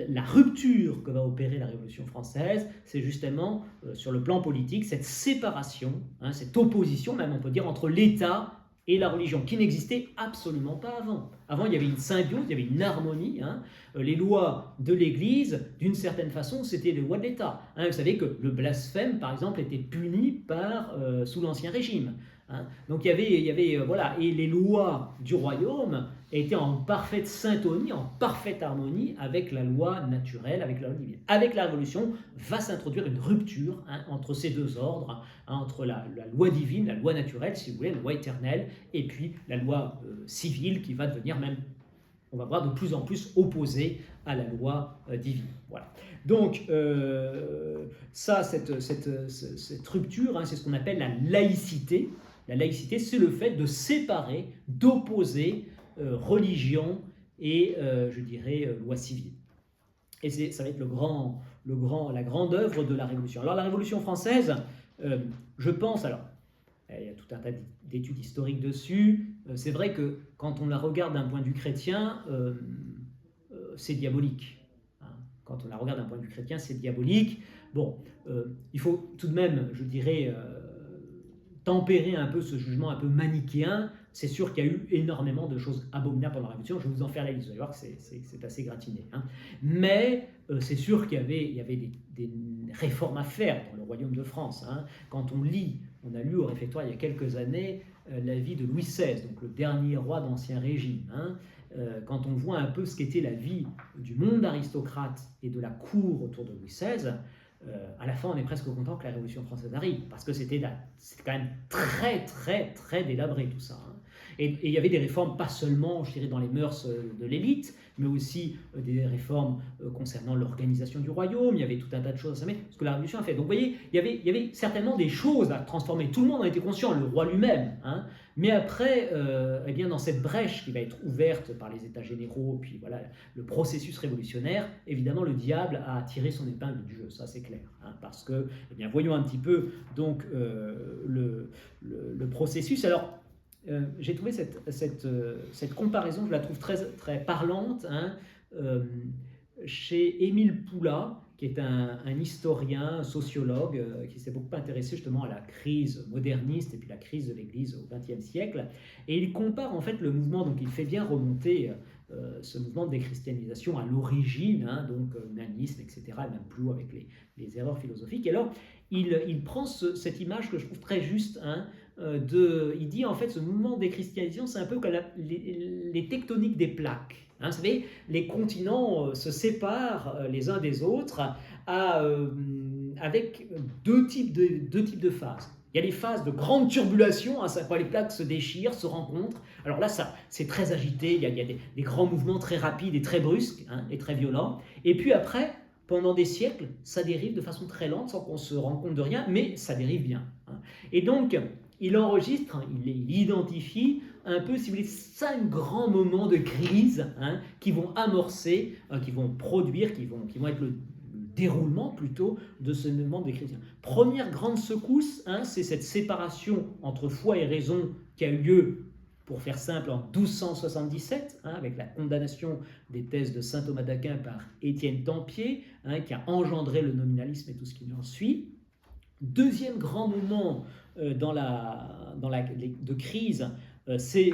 la rupture que va opérer la Révolution française, c'est justement, sur le plan politique, cette séparation, hein, cette opposition, même on peut dire, entre l'État et la religion, qui n'existait absolument pas avant. Avant, il y avait une symbiose, il y avait une harmonie. Hein. Les lois de l'Église, d'une certaine façon, c'était les lois de l'État. Hein. Vous savez que le blasphème, par exemple, était puni sous l'Ancien Régime. Hein. Donc il y avait voilà, et les lois du royaume étaient en parfaite syntonie, en parfaite harmonie avec la loi naturelle, avec la loi divine. Avec la Révolution, va s'introduire une rupture, hein, entre ces deux ordres, hein, entre la loi divine, la loi naturelle, si vous voulez, la loi éternelle, et puis la loi civile qui va devenir même, on va voir, de plus en plus opposée à la loi divine. Voilà. Donc, cette rupture, hein, c'est ce qu'on appelle la laïcité. La laïcité, c'est le fait de séparer, d'opposer religion et, je dirais, loi civile. Et ça va être la grande œuvre de la Révolution. Alors la Révolution française, je pense, alors, il y a tout un tas d'études historiques dessus, c'est vrai que quand on la regarde d'un point de vue chrétien, c'est diabolique. Hein. Quand on la regarde d'un point de vue chrétien, c'est diabolique. Bon, il faut tout de même, je dirais, tempérer un peu ce jugement un peu manichéen. C'est sûr qu'il y a eu énormément de choses abominables pendant la Révolution. Je vais vous en faire la liste, vous allez voir que c'est assez gratiné. Hein. Mais c'est sûr qu'il y avait des réformes à faire dans le royaume de France. Hein. Quand on a lu au réfectoire il y a quelques années la vie de Louis XVI, donc le dernier roi d'Ancien Régime. Hein. Quand on voit un peu ce qu'était la vie du monde aristocrate et de la cour autour de Louis XVI, à la fin, on est presque content que la Révolution française arrive, parce que c'était quand même très, très, très délabré tout ça. Hein. Et il y avait des réformes, pas seulement, je dirais, dans les mœurs de l'élite, mais aussi des réformes concernant l'organisation du royaume. Il y avait tout un tas de choses à mettre, ce que la Révolution a fait. Donc vous voyez, il y avait certainement des choses à transformer. Tout le monde en était conscient, le roi lui-même. Hein. Mais après, eh bien, dans cette brèche qui va être ouverte par les États généraux, puis voilà, le processus révolutionnaire, évidemment, le diable a tiré son épingle du jeu, ça c'est clair. Hein, parce que, eh bien, voyons un petit peu donc, le processus. Alors, j'ai trouvé cette comparaison, je la trouve très, très parlante, hein, chez Émile Poula, qui est un historien, un sociologue, qui s'est beaucoup intéressé justement à la crise moderniste et puis la crise de l'Église au XXe siècle. Et il compare en fait le mouvement, donc il fait bien remonter ce mouvement de déchristianisation à l'origine, hein, donc humanisme, etc., et même plus haut avec les erreurs philosophiques. Et alors, il prend cette image que je trouve très juste, hein, il dit en fait ce mouvement de déchristianisation, c'est un peu comme les tectoniques des plaques. Hein, vous savez, les continents se séparent les uns des autres avec deux types de phases. Il y a les phases de grande turbulation, hein, quand les plaques se déchirent, se rencontrent. Alors là, c'est très agité, il y a des grands mouvements très rapides et très brusques, hein, et très violents. Et puis après, pendant des siècles, ça dérive de façon très lente, sans qu'on se rende compte de rien, mais ça dérive bien. Hein. Et donc, il enregistre, il identifie un peu, si vous voulez, 5 grands moments de crise, hein, qui vont amorcer, qui vont produire, qui vont être le déroulement plutôt de ce mouvement des chrétiens. Première grande secousse, hein, c'est cette séparation entre foi et raison qui a eu lieu, pour faire simple, en 1277, hein, avec la condamnation des thèses de saint Thomas d'Aquin par Étienne Tempier, hein, qui a engendré le nominalisme et tout ce qui en suit. Deuxième grand moment de crise, c'est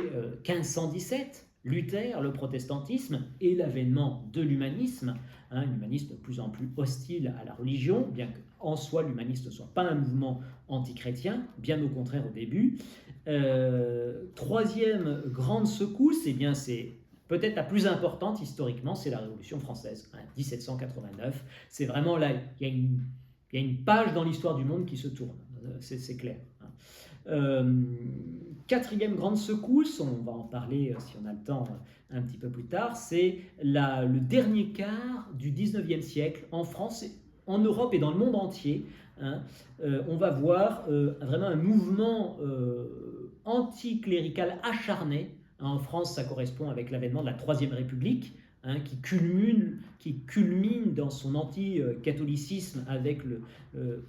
1517, Luther, le protestantisme et l'avènement de l'humanisme, hein, l'humanisme de plus en plus hostile à la religion, bien qu'en soi l'humanisme ne soit pas un mouvement antichrétien, bien au contraire au début. Troisième grande secousse, eh bien c'est peut-être la plus importante historiquement, c'est la Révolution française, hein, 1789. C'est vraiment là, il y a une page dans l'histoire du monde qui se tourne, c'est clair. Quatrième grande secousse, on va en parler si on a le temps un petit peu plus tard, c'est le dernier quart du 19e siècle en France, en Europe et dans le monde entier. Hein, on va voir vraiment un mouvement anticlérical acharné. En France, ça correspond avec l'avènement de la Troisième République, qui culmine dans son anti-catholicisme avec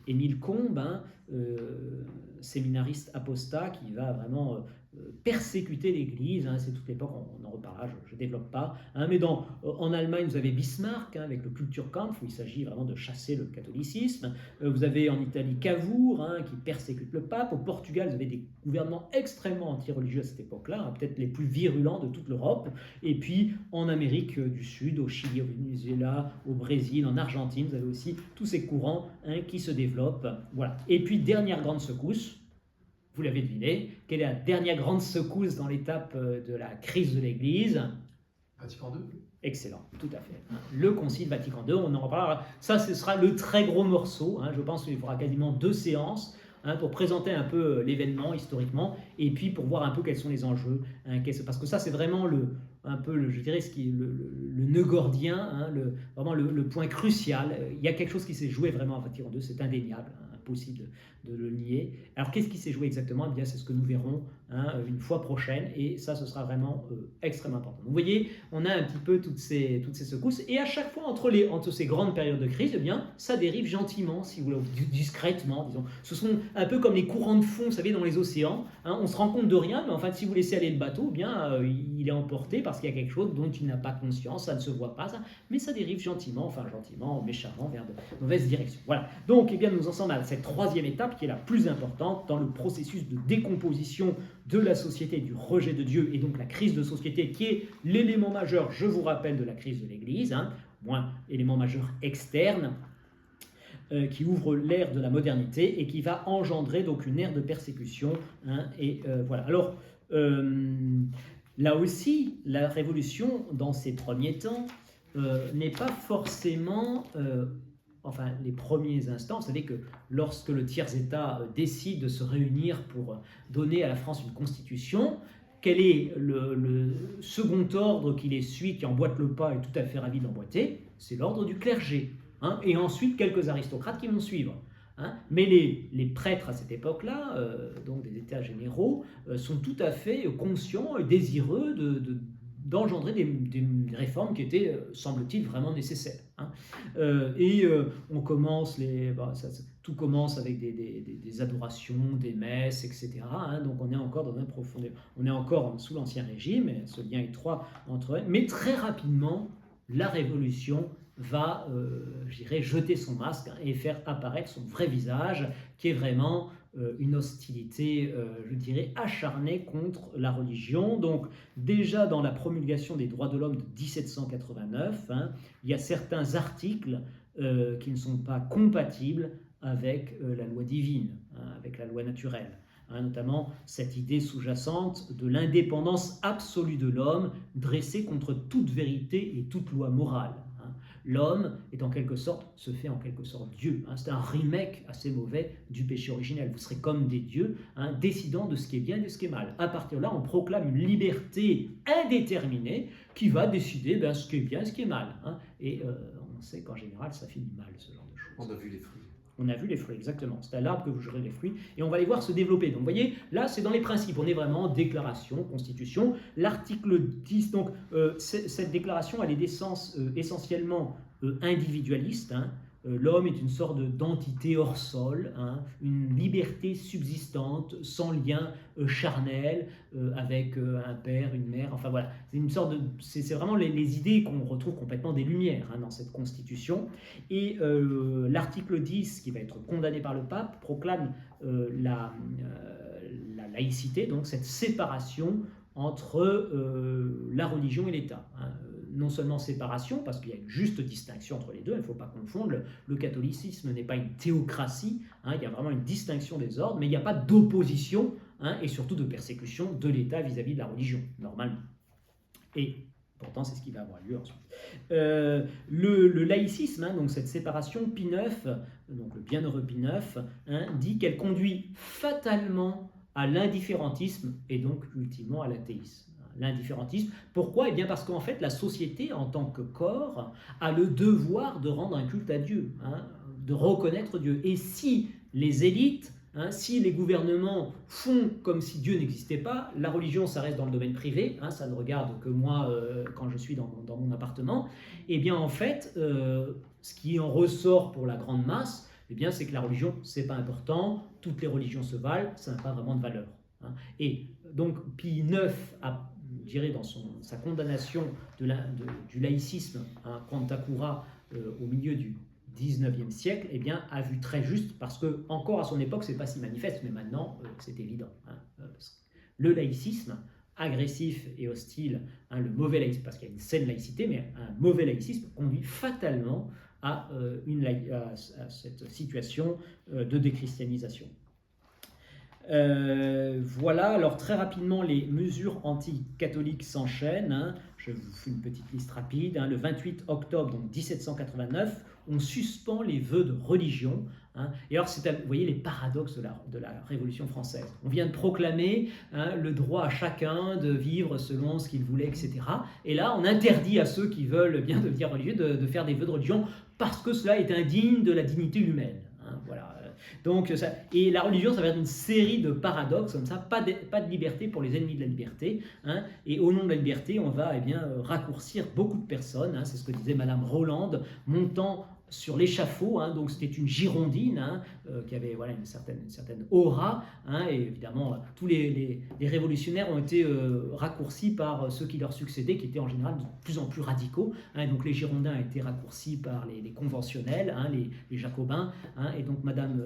Émile Combes, séminariste apostat qui va vraiment persécuter l'Église. C'est toute l'époque, on en reparlera, je ne développe pas. Mais en Allemagne, vous avez Bismarck avec le Kulturkampf, où il s'agit vraiment de chasser le catholicisme. Vous avez en Italie Cavour, qui persécute le pape. Au Portugal, vous avez des gouvernements extrêmement anti-religieux à cette époque-là, peut-être les plus virulents de toute l'Europe. Et puis en Amérique du Sud, au Chili, au Venezuela, au Brésil, en Argentine, vous avez aussi tous ces courants qui se développent. Voilà. Et puis, dernière grande secousse, vous l'avez deviné, quelle est la dernière grande secousse dans l'étape de la crise de l'Église? Vatican II. Excellent, tout à fait. Le Concile Vatican II, on en reparlera. Ça, ce sera le très gros morceau. Je pense qu'il faudra quasiment 2 séances pour présenter un peu l'événement historiquement et puis pour voir un peu quels sont les enjeux. Parce que ça, c'est vraiment je dirais, le nœud gordien, vraiment le point crucial. Il y a quelque chose qui s'est joué vraiment à Vatican II, c'est indéniable, impossible de le nier. Alors, qu'est-ce qui s'est joué exactement? Eh bien, c'est ce que nous verrons une fois prochaine, et ça, ce sera vraiment extrêmement important. Donc, vous voyez, on a un petit peu toutes ces secousses, et à chaque fois, entre ces grandes périodes de crise, eh bien, ça dérive gentiment, si vous voulez, discrètement, disons. Ce sont un peu comme les courants de fond, vous savez, dans les océans. On se rend compte de rien, mais en fait, si vous laissez aller le bateau, eh bien, il est emporté parce qu'il y a quelque chose dont il n'a pas conscience, ça ne se voit pas, mais ça dérive gentiment, méchamment, vers de mauvaises directions. Voilà. Donc, eh bien, nous en sommes à cette 3e étape qui est la plus importante dans le processus de décomposition de la société, du rejet de Dieu, et donc la crise de société qui est l'élément majeur, je vous rappelle, de la crise de l'Église, moins élément majeur externe, qui ouvre l'ère de la modernité et qui va engendrer donc une ère de persécution. Voilà. Alors, là aussi, la révolution, dans ses premiers temps, n'est pas forcément... les premiers instants, vous savez que lorsque le tiers-État décide de se réunir pour donner à la France une constitution, quel est le second ordre qui les suit, qui emboîte le pas et tout à fait ravi de l'emboîter? C'est l'ordre du clergé. Et ensuite quelques aristocrates qui vont suivre. Mais les prêtres à cette époque-là, donc des états généraux, sont tout à fait conscients et désireux d'engendrer des réformes qui étaient, semble-t-il, vraiment nécessaires. On commence, tout commence avec des adorations, des messes, etc. Donc on est encore dans un profond... On est encore sous l'Ancien Régime, ce lien étroit entre eux, mais très rapidement, la Révolution va, jeter son masque et faire apparaître son vrai visage, qui est vraiment une hostilité, acharnée contre la religion. Donc, déjà dans la promulgation des droits de l'homme de 1789, il y a certains articles qui ne sont pas compatibles avec la loi divine, avec la loi naturelle. Notamment cette idée sous-jacente de l'indépendance absolue de l'homme dressée contre toute vérité et toute loi morale. L'homme se fait en quelque sorte Dieu. C'est un remake assez mauvais du péché originel. Vous serez comme des dieux, décidant de ce qui est bien et de ce qui est mal. À partir de là, on proclame une liberté indéterminée qui va décider ce qui est bien et ce qui est mal. Et on sait qu'en général, ça finit mal, ce genre de choses. On a vu les fruits. On a vu les fruits, exactement. C'est à l'arbre que vous jouerez les fruits. Et on va les voir se développer. Donc, vous voyez, là, c'est dans les principes. On est vraiment en déclaration, constitution. L'article 10, donc, cette déclaration, elle est d'essence essentiellement individualiste. L'homme est une sorte d'entité hors sol, une liberté subsistante, sans lien charnel, avec un père, une mère, enfin voilà. C'est une sorte c'est vraiment les idées qu'on retrouve complètement des Lumières dans cette constitution. Et l'article 10, qui va être condamné par le pape, proclame la laïcité, donc cette séparation entre la religion et l'État. Non seulement séparation, parce qu'il y a une juste distinction entre les deux, il ne faut pas confondre, le catholicisme n'est pas une théocratie, il y a vraiment une distinction des ordres, mais il n'y a pas d'opposition et surtout de persécution de l'État vis-à-vis de la religion, normalement. Et pourtant, c'est ce qui va avoir lieu ensuite. Le laïcisme, donc cette séparation, Pie IX, donc le bienheureux Pie IX, dit qu'elle conduit fatalement à l'indifférentisme et donc ultimement à l'athéisme. L'indifférentisme. Pourquoi? Eh bien parce qu'en fait, la société, en tant que corps, a le devoir de rendre un culte à Dieu, de reconnaître Dieu. Et si les élites Hein, si les gouvernements font comme si Dieu n'existait pas, la religion, ça reste dans le domaine privé, hein, ça ne regarde que moi quand je suis dans mon appartement, et bien en fait, ce qui en ressort pour la grande masse, eh bien, c'est que la religion, c'est pas important, toutes les religions se valent, ça n'a pas vraiment de valeur. Hein. Et donc, Pie IX a, je dirais, dans sa condamnation du laïcisme, hein, quanta cura, au milieu du 19e siècle, eh bien, a vu très juste, parce que encore à son époque, c'est pas si manifeste, mais maintenant, c'est évident. Hein, le laïcisme agressif et hostile, hein, le mauvais laïcisme, parce qu'il y a une saine laïcité, mais un mauvais laïcisme conduit fatalement à cette situation de déchristianisation. Voilà, alors très rapidement, les mesures anti-catholiques s'enchaînent. Hein. Je vous fais une petite liste rapide. Hein. Le 28 octobre donc 1789, on suspend les vœux de religion. Hein. Et alors, vous voyez les paradoxes de la Révolution française. On vient de proclamer, hein, le droit à chacun de vivre selon ce qu'il voulait, etc. Et là, on interdit à ceux qui veulent bien devenir religieux de faire des vœux de religion parce que cela est indigne de la dignité humaine. Hein. Voilà. Donc, et la religion, ça va être une série de paradoxes comme ça, pas de liberté pour les ennemis de la liberté, hein, et au nom de la liberté, on va raccourcir beaucoup de personnes, hein, c'est ce que disait Madame Roland, montant sur l'échafaud, hein, donc c'était une girondine, hein, qui avait une certaine aura, hein, et évidemment tous les révolutionnaires ont été raccourcis par ceux qui leur succédaient, qui étaient en général de plus en plus radicaux, hein, donc les girondins ont été raccourcis par les conventionnels, hein, les jacobins, hein, et donc Madame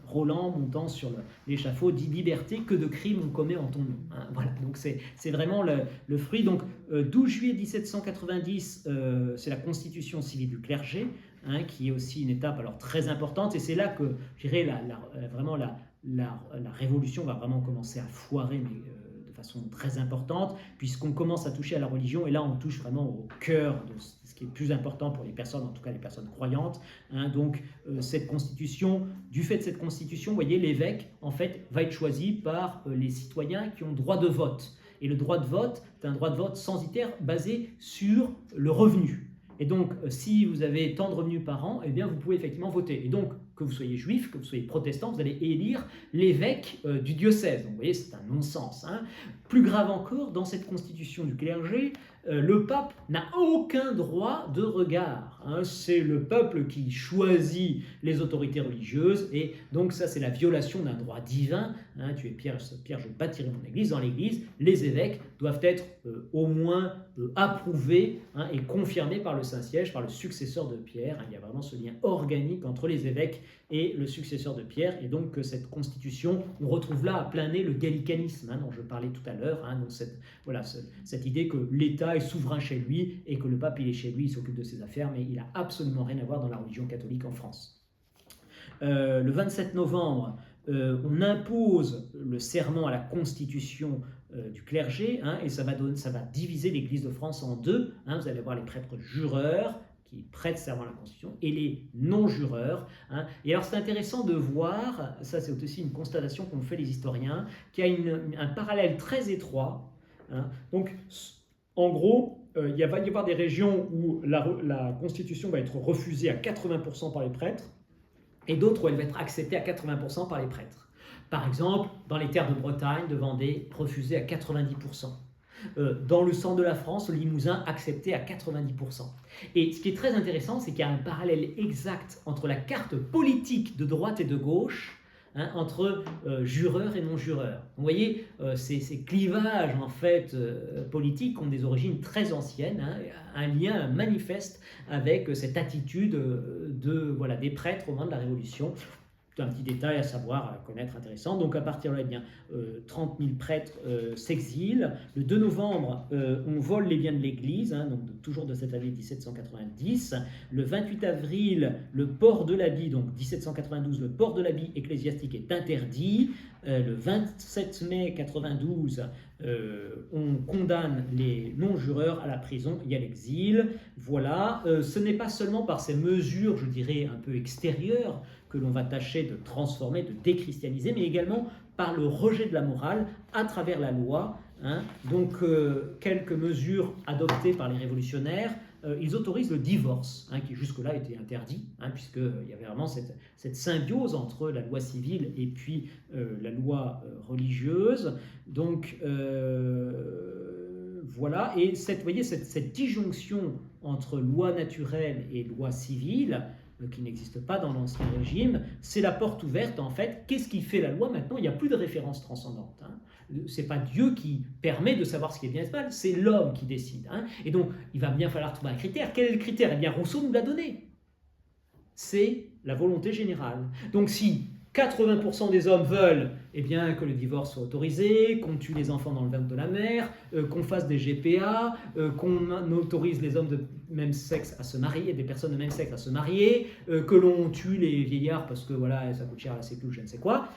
Roland, montant sur l'échafaud, dit « Liberté, que de crimes on commet en ton nom ». Hein, voilà, donc c'est vraiment le fruit. Donc, 12 juillet 1790, c'est la constitution civile du clergé, hein, qui est aussi une étape alors très importante. Et c'est là que, je dirais, vraiment la révolution va vraiment commencer à foirer, mais de façon très importante, puisqu'on commence à toucher à la religion. Et là, on touche vraiment au cœur de ce qui est plus important pour les personnes, en tout cas les personnes croyantes. Hein, donc, cette constitution, du fait de cette constitution, vous voyez, l'évêque, en fait, va être choisi par les citoyens qui ont droit de vote. Et le droit de vote, c'est un droit de vote censitaire basé sur le revenu. Et donc, si vous avez tant de revenus par an, eh bien, vous pouvez effectivement voter. Et donc, que vous soyez juif, que vous soyez protestant, vous allez élire l'évêque du diocèse. Donc, vous voyez, c'est un non-sens. Hein. Plus grave encore, dans cette constitution du clergé, le pape n'a aucun droit de regard. Hein. C'est le peuple qui choisit les autorités religieuses, et donc ça, c'est la violation d'un droit divin. Hein. Tu es Pierre, je bâtirai mon église. Dans l'église, les évêques doivent être au moins approuvés, hein, et confirmés par le Saint-Siège, par le successeur de Pierre. Hein. Il y a vraiment ce lien organique entre les évêques et le successeur de Pierre, et donc cette constitution, on retrouve là à plein nez le gallicanisme, hein, dont je parlais tout à l'heure, hein, donc cette idée que l'État est souverain chez lui et que le pape il est chez lui, il s'occupe de ses affaires, mais il n'a absolument rien à voir dans la religion catholique en France. Le 27 novembre, on impose le serment à la constitution du clergé, hein, et ça va diviser l'Église de France en deux. Hein, vous allez voir les prêtres jureurs, qui prêtent serment à la Constitution, et les non-jureurs. Hein. Et alors c'est intéressant de voir, ça c'est aussi une constatation qu'ont fait les historiens, qu'il y a un parallèle très étroit. Hein. Donc en gros, il va y avoir des régions où la Constitution va être refusée à 80% par les prêtres, et d'autres où elle va être acceptée à 80% par les prêtres. Par exemple, dans les terres de Bretagne, de Vendée, refusée à 90%. Dans le centre de la France, le Limousin accepté à 90%. Et ce qui est très intéressant, c'est qu'il y a un parallèle exact entre la carte politique de droite et de gauche, hein, entre jureurs et non-jureurs. Vous voyez, ces clivages en fait politiques ont des origines très anciennes, hein, un lien manifeste avec cette attitude des prêtres au moment de la Révolution. Un petit détail à savoir, à connaître, intéressant. Donc à partir de là, eh bien, 30 000 prêtres s'exilent. Le 2 novembre, on vole les biens de l'Église, hein, donc toujours de cette année 1790. Le 28 avril, le port de l'habit, donc 1792, le port de l'habit ecclésiastique est interdit. Le 27 mai 92, on condamne les non-jureurs à la prison et à l'exil. Voilà, ce n'est pas seulement par ces mesures, je dirais, un peu extérieures que l'on va tâcher de transformer, de déchristianiser, mais également par le rejet de la morale à travers la loi. Hein. Donc, quelques mesures adoptées par les révolutionnaires. ils autorisent le divorce, qui jusque-là était interdit, puisqu'il y avait vraiment cette symbiose entre la loi civile et puis la loi religieuse. Donc voilà, et vous voyez, cette disjonction entre loi naturelle et loi civile, qui n'existe pas dans l'Ancien Régime, c'est la porte ouverte en fait. Qu'est-ce qui fait la loi maintenant? Il n'y a plus de référence transcendante. Ce n'est pas Dieu qui permet de savoir ce qui est bien et ce qui est mal, c'est l'homme qui décide. Et donc, il va bien falloir trouver un critère. Quel est le critère? Eh bien, Rousseau nous l'a donné. C'est la volonté générale. Donc, si 80% des hommes veulent que le divorce soit autorisé, qu'on tue les enfants dans le ventre de la mère, qu'on fasse des GPA, qu'on autorise les hommes de même sexe à se marier, des personnes de même sexe à se marier, que l'on tue les vieillards parce que voilà, ça coûte cher à la sécu, je ne sais quoi,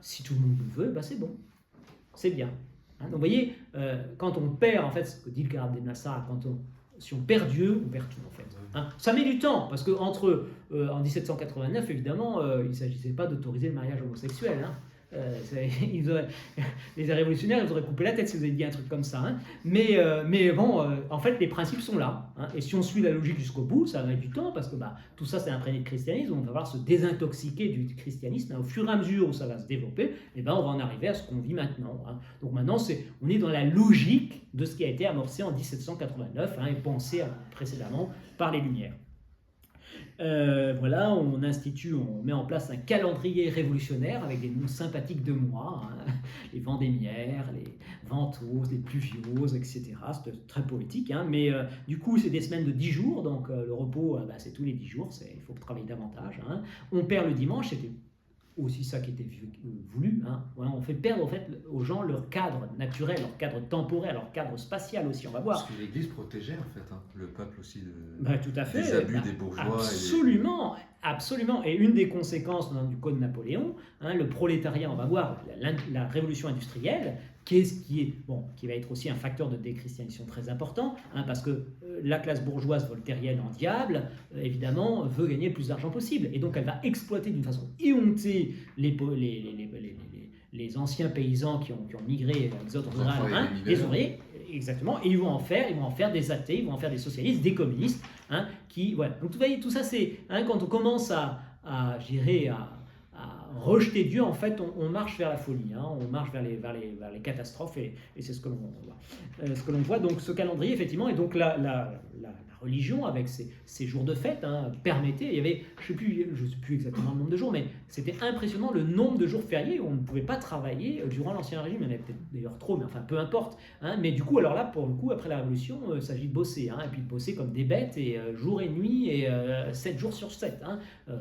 si tout le monde le veut, c'est bon, c'est bien. Donc vous voyez, quand on perd, en fait, ce que dit le Karabe de Nassar, si on perd Dieu, on perd tout en fait. Ça met du temps, parce qu'en 1789, évidemment, il ne s'agissait pas d'autoriser le mariage homosexuel. Les révolutionnaires, ils auraient coupé la tête si vous avez dit un truc comme ça. Mais bon, en fait, les principes sont là. Et si on suit la logique jusqu'au bout, ça va mettre du temps, parce que tout ça, c'est imprégné de christianisme. On va falloir se désintoxiquer du christianisme. Au fur et à mesure où ça va se développer, on va en arriver à ce qu'on vit maintenant. Donc maintenant, on est dans la logique de ce qui a été amorcé en 1789 et pensé précédemment par les Lumières. Voilà, on met en place un calendrier révolutionnaire avec des noms sympathiques de mois, les Vendémiaires, les Ventoses, les Pluvioses, etc. C'est très poétique, mais du coup, c'est des semaines de 10 jours, donc le repos, c'est tous les 10 jours, il faut travailler davantage. On perd le dimanche, c'était aussi ça qui était voulu. Voilà, on fait perdre en fait, aux gens leur cadre naturel, leur cadre temporel, leur cadre spatial aussi, on va voir. Parce que l'Église protégeait en fait le peuple aussi tout à fait. des abus des bourgeois. Absolument, absolument. Et une des conséquences du Code Napoléon, le prolétariat, on va voir, la révolution industrielle, qui va être aussi un facteur de déchristianisation très important, parce que la classe bourgeoise voltairienne en diable, évidemment, veut gagner le plus d'argent possible. Et donc elle va exploiter d'une façon éhontée les anciens paysans qui ont migré à l'exode rural, les ouvriers, exactement, et ils vont en faire des athées, ils vont en faire des socialistes, des communistes, voilà. Donc vous voyez, tout ça, c'est quand on commence à rejeter Dieu, en fait, on marche vers la folie, on marche vers les catastrophes, et c'est ce que l'on voit. Donc ce calendrier, effectivement, et donc la religion, avec ses jours de fête, permettait, il y avait, je ne sais plus exactement le nombre de jours, mais c'était impressionnant le nombre de jours fériés où on ne pouvait pas travailler durant l'Ancien Régime. Il y en avait peut-être d'ailleurs trop, mais enfin peu importe. Mais du coup, alors là, pour le coup, après la Révolution, il s'agit de bosser, et puis de bosser comme des bêtes, et jour et nuit, et 7 jours sur 7.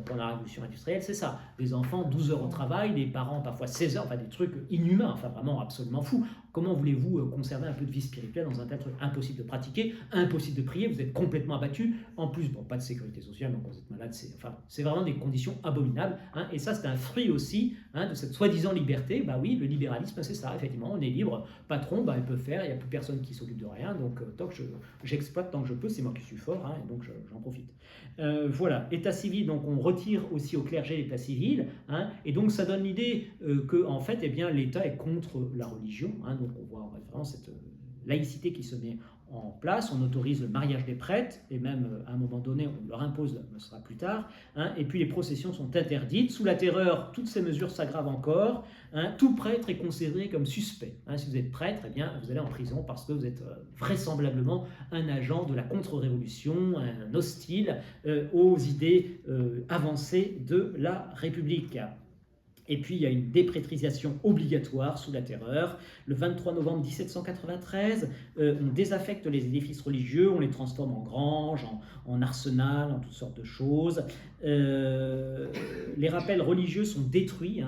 Pendant la Révolution industrielle, c'est ça. Les enfants, 12 heures au travail, les parents, parfois 16 heures, des trucs inhumains, vraiment absolument fous. Comment voulez-vous conserver un peu de vie spirituelle dans un tel truc? Impossible de pratiquer, impossible de prier, vous êtes complètement abattu. En plus, pas de sécurité sociale, donc quand vous êtes malade, c'est vraiment des conditions abominables. Et ça, c'est un fruit aussi de cette soi-disant liberté. Oui, le libéralisme, c'est ça, effectivement, on est libre. Patron, il peut faire, il n'y a plus personne qui s'occupe de rien, donc tant que j'exploite tant que je peux, c'est moi qui suis fort, et donc j'en profite. Voilà, état civil, donc on retire aussi au clergé l'état civil, et donc ça donne l'idée que en fait, l'État est contre la religion, donc on voit vraiment cette laïcité qui se met en place. On autorise le mariage des prêtres, et même à un moment donné, on leur impose, ce sera plus tard, et puis les processions sont interdites. Sous la terreur, toutes ces mesures s'aggravent encore. Tout prêtre est considéré comme suspect. Si vous êtes prêtre, vous allez en prison parce que vous êtes vraisemblablement un agent de la contre-révolution, un hostile aux idées avancées de la République. Et puis, il y a une déprétrisation obligatoire sous la terreur. Le 23 novembre 1793, on désaffecte les édifices religieux, on les transforme en granges, en arsenal, en toutes sortes de choses. Les rappels religieux sont détruits.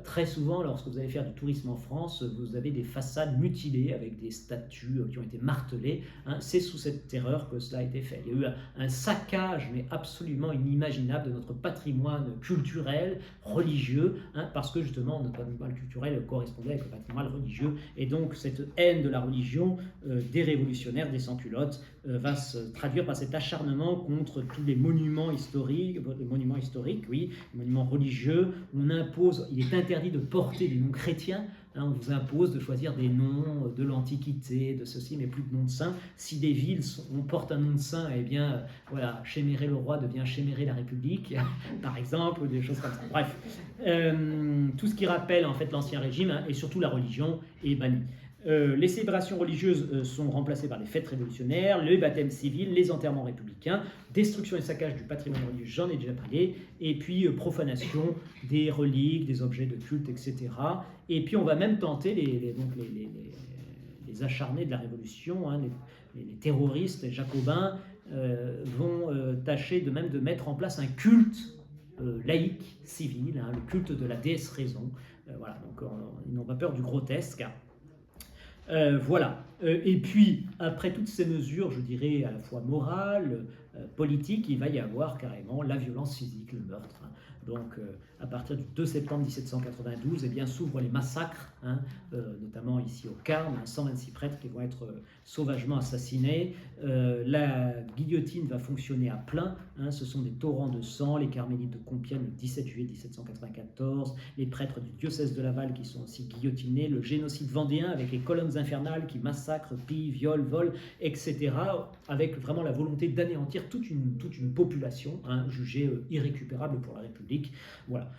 Très souvent, lorsque vous allez faire du tourisme en France, vous avez des façades mutilées avec des statues qui ont été martelées. C'est sous cette terreur que cela a été fait. Il y a eu un saccage, mais absolument inimaginable, de notre patrimoine culturel, religieux, parce que justement notre patrimoine culturel correspondait avec le patrimoine religieux, et donc cette haine de la religion des révolutionnaires, des sans-culottes, va se traduire par cet acharnement contre tous les monuments historiques, les monuments religieux. On impose, il est interdit de porter des noms chrétiens On vous impose de choisir des noms de l'Antiquité, de ceci, mais plus de noms de saints. Si des villes portent un nom de saint, eh bien, voilà, Chéméré le roi devient Chéméré la République, par exemple, ou des choses comme ça. Bref, tout ce qui rappelle en fait l'Ancien Régime, et surtout la religion est banni. Les célébrations religieuses sont remplacées par les fêtes révolutionnaires, les baptêmes civils, les enterrements républicains, destruction et saccage du patrimoine religieux, j'en ai déjà parlé, et puis profanation des reliques, des objets de culte, etc. Et puis on va même tenter les acharnés de la Révolution, les terroristes, les jacobins, vont tâcher de mettre en place un culte laïque, civil, le culte de la déesse raison. Voilà, donc ils n'ont pas peur du grotesque. Voilà. Et puis, après toutes ces mesures, je dirais à la fois morales, politiques, il va y avoir carrément la violence physique, le meurtre. Donc, à partir du 2 septembre 1792, eh bien, s'ouvrent les massacres, notamment ici au Carme, 126 prêtres qui vont être sauvagement assassinés. La guillotine va fonctionner à plein. Ce sont des torrents de sang. Les carmélites de Compiègne, le 17 juillet 1794. Les prêtres du diocèse de Laval qui sont aussi guillotinés. Le génocide vendéen avec les colonnes infernales qui massacrent, pillent, violent, volent, etc. Avec vraiment la volonté d'anéantir toute une population jugée irrécupérable pour la République. Voilà.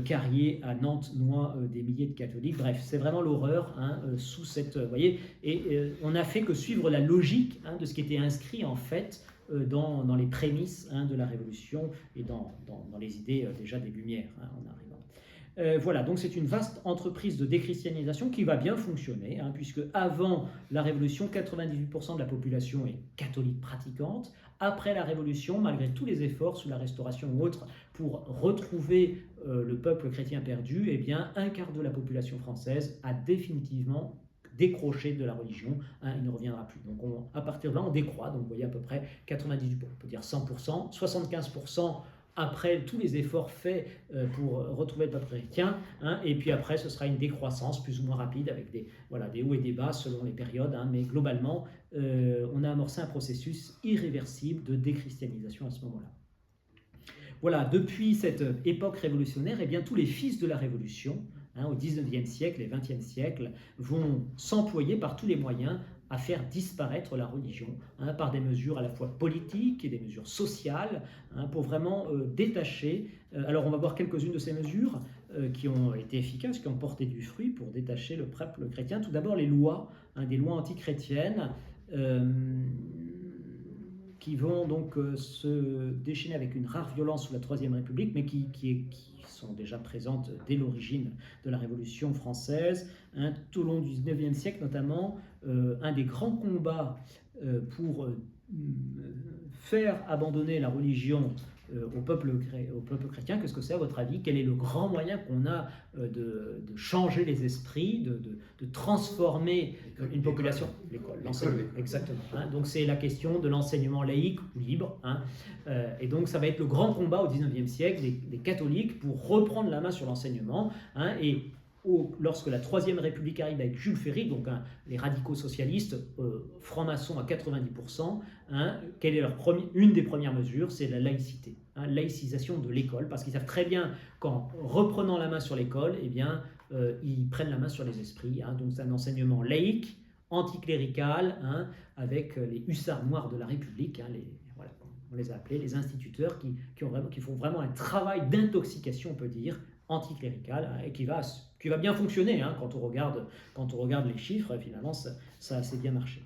Carrier à Nantes noie des milliers de catholiques. Bref, c'est vraiment l'horreur sous cette... Vous voyez, et on n'a fait que suivre la logique de ce qui était inscrit en fait dans les prémices de la Révolution et dans les idées déjà des Lumières en arrivant. Voilà, donc c'est une vaste entreprise de déchristianisation qui va bien fonctionner, puisque avant la Révolution, 98% de la population est catholique pratiquante. Après la Révolution, malgré tous les efforts sous la Restauration ou autres pour retrouver le peuple chrétien perdu, eh bien, un quart de la population française a définitivement décroché de la religion, il ne reviendra plus. Donc à partir de là, on décroît, donc vous voyez à peu près 98%, on peut dire 100%, 75% après tous les efforts faits pour retrouver le peuple chrétien, et puis après ce sera une décroissance plus ou moins rapide avec des hauts et des bas selon les périodes, mais globalement on a amorcé un processus irréversible de déchristianisation à ce moment-là. Voilà, depuis cette époque révolutionnaire, eh bien, tous les fils de la Révolution, au XIXe siècle et XXe siècle, vont s'employer par tous les moyens à faire disparaître la religion, par des mesures à la fois politiques et des mesures sociales, pour vraiment détacher. Alors on va voir quelques-unes de ces mesures qui ont été efficaces, qui ont porté du fruit pour détacher le peuple chrétien. Tout d'abord les lois, des lois antichrétiennes, qui vont donc se déchaîner avec une rare violence sous la Troisième République, mais qui sont déjà présentes dès l'origine de la Révolution française. Tout au long du XIXe siècle notamment, un des grands combats pour faire abandonner la religion au peuple chrétien. Qu'est-ce que c'est à votre avis? Quel est le grand moyen qu'on a de changer les esprits, de transformer une population? L'école, l'enseignement, exactement. Donc c'est la question de l'enseignement laïque ou libre. Et donc ça va être le grand combat au XIXe siècle des catholiques pour reprendre la main sur l'enseignement. Lorsque la Troisième République arrive avec Jules Ferry, donc les radicaux socialistes, francs-maçons à 90%, quelle est une des premières mesures? C'est la laïcité, laïcisation de l'école, parce qu'ils savent très bien qu'en reprenant la main sur l'école, eh bien, ils prennent la main sur les esprits. Donc c'est un enseignement laïque, anticlérical, avec les hussards noirs de la République, on les a appelés les instituteurs, qui font vraiment un travail d'intoxication, on peut dire, anticlérical, et qui va bien fonctionner quand on regarde les chiffres. Finalement ça a assez bien marché.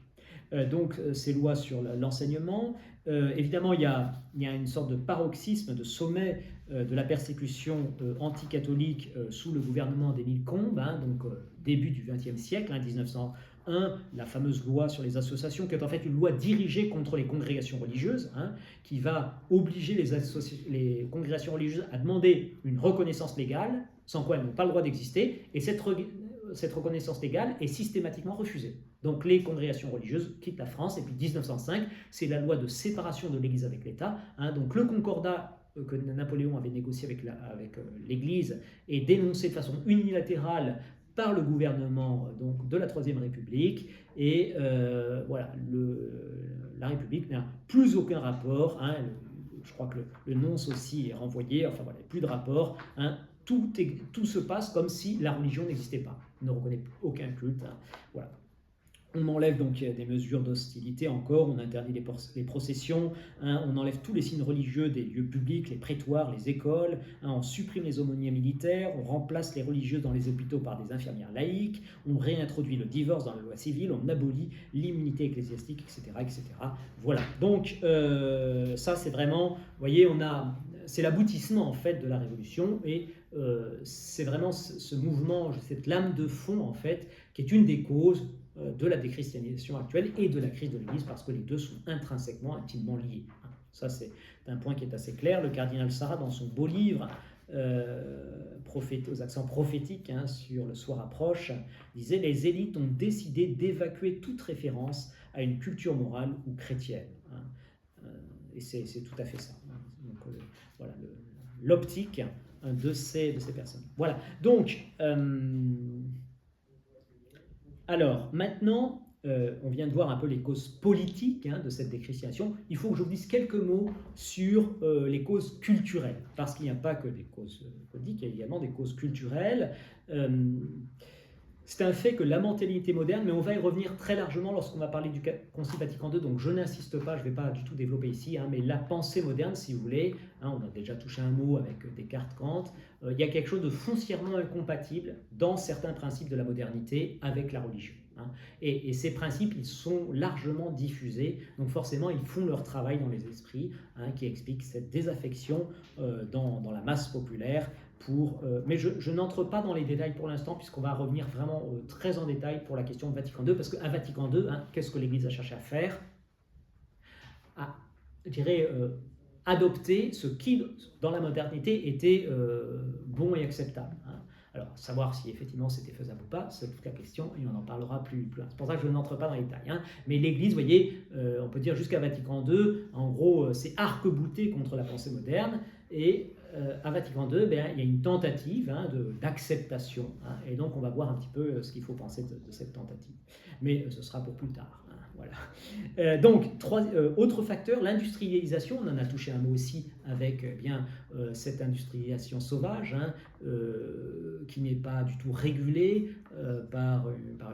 Donc ces lois sur l'enseignement, évidemment il y a une sorte de paroxysme, de sommet de la persécution anticatholique sous le gouvernement d'Émile Combes, donc début du XXe siècle, 1901, la fameuse loi sur les associations, qui est en fait une loi dirigée contre les congrégations religieuses, qui va obliger les congrégations religieuses à demander une reconnaissance légale, sans quoi elles n'ont pas le droit d'exister, et cette reconnaissance légale est systématiquement refusée. Donc les congrégations religieuses quittent la France, et puis 1905, c'est la loi de séparation de l'Église avec l'État. Donc le concordat que Napoléon avait négocié avec l'Église est dénoncé de façon unilatérale par le gouvernement de la Troisième République, et la République n'a plus aucun rapport. Je crois que le nonce aussi est renvoyé. Enfin voilà, plus de rapport. Tout se passe comme si la religion n'existait pas. ne reconnaît aucun culte. Hein. Voilà. On enlève donc des mesures d'hostilité encore, on interdit les processions, hein, on enlève tous les signes religieux des lieux publics, les prétoires, les écoles, hein, on supprime les aumôniers militaires, on remplace les religieux dans les hôpitaux par des infirmières laïques, on réintroduit le divorce dans la loi civile, on abolit l'immunité ecclésiastique, etc. etc. Voilà, donc ça c'est vraiment, vous voyez, c'est l'aboutissement en fait de la Révolution et c'est vraiment ce mouvement, cette lame de fond en fait, qui est une des causes de la déchristianisation actuelle et de la crise de l'Église, parce que les deux sont intrinsèquement, intimement liés. Ça, c'est un point qui est assez clair. Le cardinal Sarah, dans son beau livre, aux accents prophétiques, hein, sur Le soir approche, disait « Les élites ont décidé d'évacuer toute référence à une culture morale ou chrétienne. » Et c'est tout à fait ça. Donc, voilà l'optique de ces personnes. Voilà. Donc, alors, maintenant, on vient de voir un peu les causes politiques, hein, de cette déchristianisation. Il faut que je vous dise quelques mots sur les causes culturelles, parce qu'il n'y a pas que des causes politiques, il y a également des causes culturelles. C'est un fait que la mentalité moderne, mais on va y revenir très largement lorsqu'on va parler du Concile Vatican II, donc je n'insiste pas, je ne vais pas du tout développer ici, hein, mais la pensée moderne, si vous voulez, hein, on a déjà touché un mot avec Descartes, Kant, il y a quelque chose de foncièrement incompatible dans certains principes de la modernité avec la religion. Hein, et ces principes, ils sont largement diffusés, donc forcément, ils font leur travail dans les esprits, hein, qui explique cette désaffection dans la masse populaire. Mais je n'entre pas dans les détails pour l'instant, puisqu'on va revenir vraiment très en détail pour la question de Vatican II, parce qu'à Vatican II, hein, qu'est-ce que l'Église a cherché à faire? Je dirais, adopter ce qui, dans la modernité, était bon et acceptable. Hein. Alors, savoir si effectivement c'était faisable ou pas, c'est toute la question, et on en parlera plus. C'est pour ça que je n'entre pas dans les détails. Hein. Mais l'Église, vous voyez, on peut dire jusqu'à Vatican II, en gros, c'est arc-bouté contre la pensée moderne, et à Vatican II, il y a une tentative, hein, d'acceptation. Hein, et donc, on va voir un petit peu ce qu'il faut penser de cette tentative. Mais ce sera pour plus tard. Hein, voilà. Donc, autre facteur, l'industrialisation. On en a touché un mot aussi avec cette industrialisation sauvage, hein, qui n'est pas du tout régulée par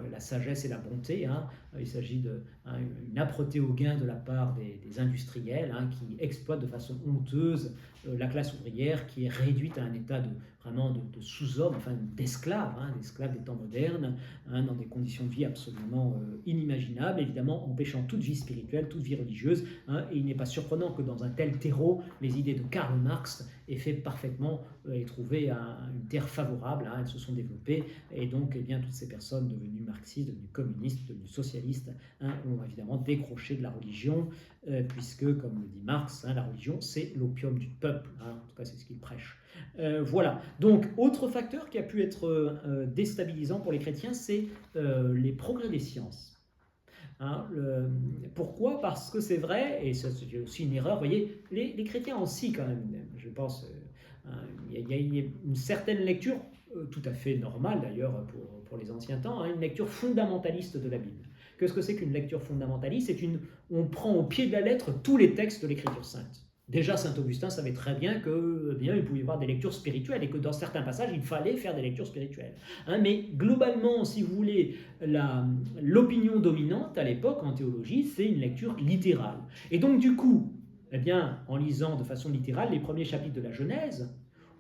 la sagesse et la bonté. Hein. Il s'agit d'une âpreté au gain de la part des industriels, hein, qui exploitent de façon honteuse la classe ouvrière, qui est réduite à un état vraiment de sous-homme, enfin d'esclaves, hein, d'esclaves des temps modernes, hein, dans des conditions de vie absolument inimaginables, évidemment empêchant toute vie spirituelle, toute vie religieuse. Hein, et il n'est pas surprenant que dans un tel terreau, les idées de Karl Marx aient fait parfaitement et trouvé une terre favorable. Hein, elles se sont développées, et donc toutes ces personnes devenues marxistes, devenues communistes, devenues socialistes, hein, ont évidemment décroché de la religion, puisque, comme le dit Marx, hein, la religion, c'est l'opium du peuple. Hein, en tout cas, c'est ce qu'il prêche. Voilà. Donc, autre facteur qui a pu être déstabilisant pour les chrétiens, c'est les progrès des sciences. Hein, pourquoi? Parce que c'est vrai, et c'est aussi une erreur, vous voyez, les chrétiens aussi, quand même, je pense, il y a une certaine lecture, tout à fait normale d'ailleurs pour les anciens temps, hein, une lecture fondamentaliste de la Bible. Qu'est-ce que c'est qu'une lecture fondamentaliste? On prend au pied de la lettre tous les textes de l'Écriture sainte. Déjà, saint Augustin savait très bien il pouvait y avoir des lectures spirituelles et que dans certains passages, il fallait faire des lectures spirituelles. Hein, mais globalement, si vous voulez, l'opinion dominante à l'époque en théologie, c'est une lecture littérale. Et donc, du coup, en lisant de façon littérale les premiers chapitres de la Genèse,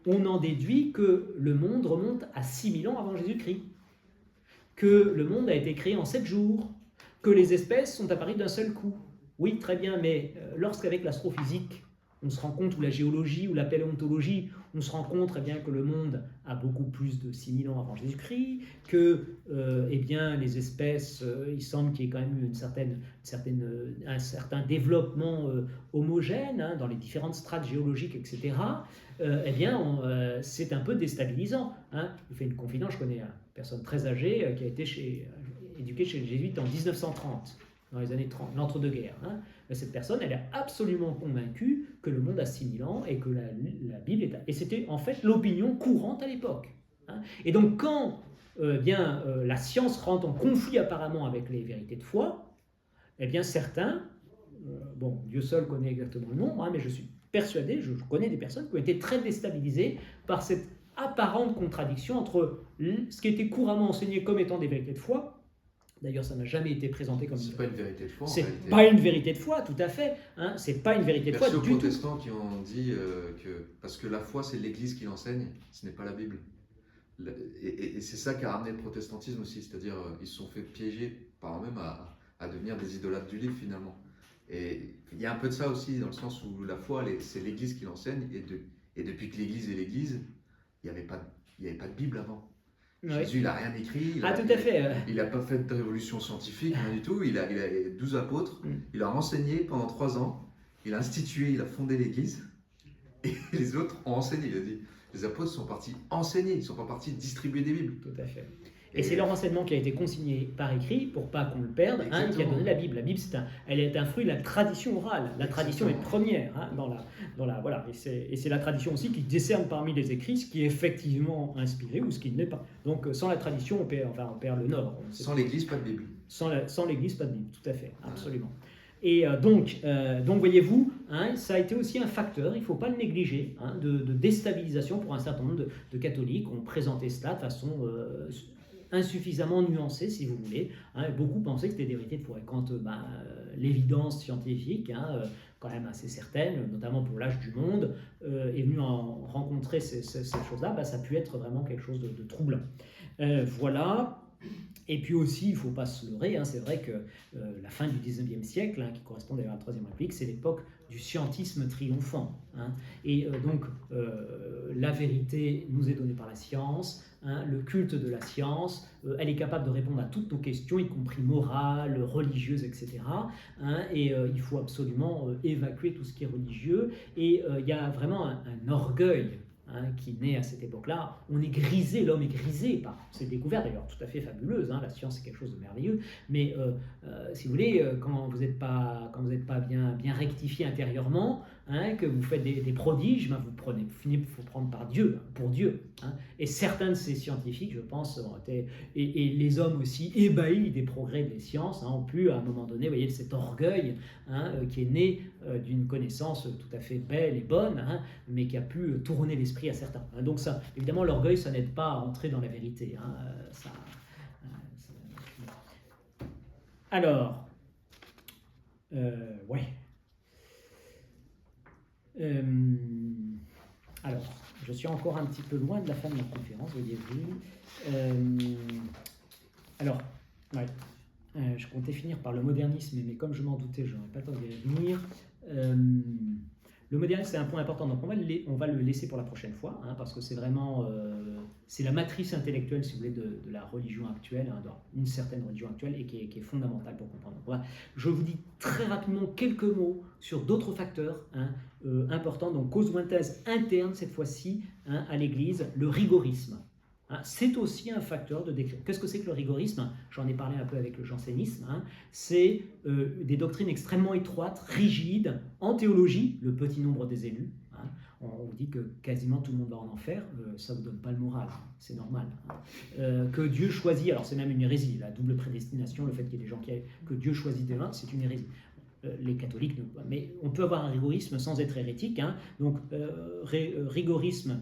on en déduit que le monde remonte à 6000 ans avant Jésus-Christ, que le monde a été créé en 7 jours, que les espèces sont apparues d'un seul coup. Oui, très bien, mais lorsqu'avec l'astrophysique, on se rend compte, ou la géologie, ou la paléontologie, on se rend compte que le monde a beaucoup plus de 6000 ans avant Jésus-Christ, que les espèces, il semble qu'il y ait quand même un certain développement homogène, hein, dans les différentes strates géologiques, etc. C'est un peu déstabilisant. Hein. Je vous fais une confidence, je connais une personne très âgée qui a été éduquée chez les jésuites en 1930. Dans les années 30, l'entre-deux-guerres. Hein. Cette personne, elle est absolument convaincue que le monde a 6000 ans et que la Bible est... Et c'était en fait l'opinion courante à l'époque. Hein. Et donc quand la science rentre en conflit apparemment avec les vérités de foi, certains, Dieu seul connaît exactement le nombre, hein, mais je suis persuadé, je connais des personnes qui ont été très déstabilisées par cette apparente contradiction entre ce qui était couramment enseigné comme étant des vérités de foi. D'ailleurs, ça n'a jamais été présenté comme... C'est pas une vérité de foi en C'est réalité. pas une vérité de foi, tout à fait. Hein, c'est pas une vérité de foi Merci aux du tout. protestants qui ont dit que parce que la foi c'est l'Église qui l'enseigne, ce n'est pas la Bible. Et c'est ça qui a ramené le protestantisme aussi, c'est-à-dire ils se sont fait piéger par eux-mêmes à devenir des idolâtres du livre finalement. Et il y a un peu de ça aussi dans le sens où la foi c'est l'Église qui l'enseigne et depuis que l'Église est l'Église, il n'y avait pas de Bible avant. Oui. Jésus, il n'a rien écrit. Ah, tout à fait. Il n'a pas fait de révolution scientifique, rien du tout. Il a 12 apôtres. Il a enseigné pendant 3 ans. Il a institué, il a fondé l'Église. Et les autres ont enseigné. Il a dit, les apôtres sont partis enseigner. Ils ne sont pas partis distribuer des Bibles. Tout à fait. Et c'est leur enseignement qui a été consigné par écrit pour pas qu'on le perde, hein, qui a donné la Bible. La Bible, elle est un fruit de la tradition orale. La tradition est première hein, voilà. Et c'est la tradition aussi qui décerne parmi les écrits ce qui est effectivement inspiré ou ce qui ne l'est pas. Donc sans la tradition, on perd le nord. Sans l'Église, pas de Bible. Sans l'Église, pas de Bible. Tout à fait, absolument. Et donc voyez-vous, hein, ça a été aussi un facteur, il ne faut pas le négliger, hein, de déstabilisation pour un certain nombre de catholiques. On présentait cela de façon insuffisamment nuancée, si vous voulez. Hein, beaucoup pensaient que c'était des vérités de foi. Et quand l'évidence scientifique, hein, quand même assez certaine, notamment pour l'âge du monde, est venue en rencontrer ces choses-là, ça a pu être vraiment quelque chose de troublant. Voilà. Et puis aussi, il ne faut pas se leurrer, hein, c'est vrai que la fin du 19e siècle, hein, qui correspond d'ailleurs à la Troisième République, c'est l'époque du scientisme triomphant. Hein, et donc, la vérité nous est donnée par la science, hein, le culte de la science, elle est capable de répondre à toutes nos questions, y compris morales, religieuses, etc. Hein, et il faut absolument évacuer tout ce qui est religieux. Et il y a vraiment un orgueil qui naît à cette époque-là. On est grisé, l'homme est grisé par ces découvertes, d'ailleurs tout à fait fabuleuses, hein, la science c'est quelque chose de merveilleux, mais si vous voulez, quand vous n'êtes pas bien rectifié intérieurement, hein, que vous faites des prodiges, vous finissez par vous prendre par Dieu, pour Dieu. Hein. Et certains de ces scientifiques, je pense, ont été, et les hommes aussi ébahis des progrès des sciences, hein, ont pu à un moment donné, vous voyez, cet orgueil hein, qui est né d'une connaissance tout à fait belle et bonne, hein, mais qui a pu tourner l'esprit à certains. Hein. Donc ça, évidemment, l'orgueil, ça n'aide pas à entrer dans la vérité. Hein. Alors, ouais. Alors, je suis encore un petit peu loin de la fin de ma conférence, voyez-vous. Alors, ouais. Je comptais finir par le modernisme, mais comme je m'en doutais, je n'aurais pas le temps d'y revenir. Le modernisme, c'est un point important, donc on va le laisser pour la prochaine fois, hein, parce que c'est vraiment c'est la matrice intellectuelle, si vous voulez, de la religion actuelle, hein, d'une certaine religion actuelle, et qui est fondamentale pour comprendre. Voilà. Je vous dis très rapidement quelques mots sur d'autres facteurs hein, importants, donc cause ou thèse interne cette fois-ci hein, à l'Église, le rigorisme. Hein, c'est aussi un facteur de décret. Qu'est-ce que c'est que le rigorisme? J'en ai parlé un peu avec le jansénisme. Hein. C'est des doctrines extrêmement étroites, rigides, en théologie, le petit nombre des élus. Hein. On vous dit que quasiment tout le monde va en enfer, ça ne vous donne pas le moral, hein. C'est normal. Hein. Que Dieu choisit, alors c'est même une hérésie, la double prédestination, le fait qu'il y ait des gens que Dieu choisit des 20, c'est une hérésie. Les catholiques, mais on peut avoir un rigorisme sans être hérétique. Hein. Donc, rigorisme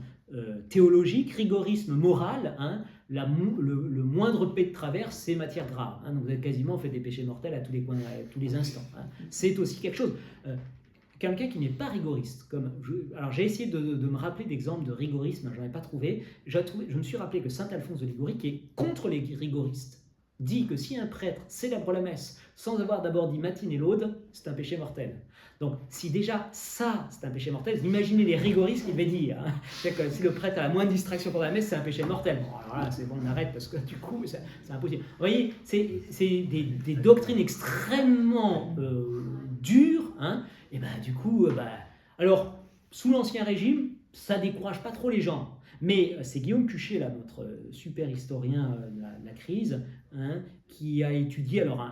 théologique, rigorisme moral, hein, le moindre pet de travers, c'est matière grave. Hein, donc vous avez quasiment fait des péchés mortels à tous les coins, à tous les instants. Hein. C'est aussi quelque chose. Quelqu'un qui n'est pas rigoriste, alors j'ai essayé de me rappeler d'exemples de rigorisme, j'en ai pas trouvé. Je me suis rappelé que saint Alphonse de Liguori, qui est contre les rigoristes, dit que si un prêtre célèbre la messe sans avoir d'abord dit matine et laude, c'est un péché mortel. Donc, si déjà ça, c'est un péché mortel, imaginez les rigoristes qu'il va dire. Hein. C'est-à-dire que si le prêtre a la moindre distraction pour la messe, c'est un péché mortel. Bon, alors là, c'est bon, on arrête parce que du coup, c'est impossible. Vous voyez, c'est des doctrines extrêmement dures. Hein. Et ben, du coup, alors, sous l'Ancien Régime, ça décourage pas trop les gens. Mais c'est Guillaume Cuchet, là, notre super historien de la crise, hein, qui a étudié, alors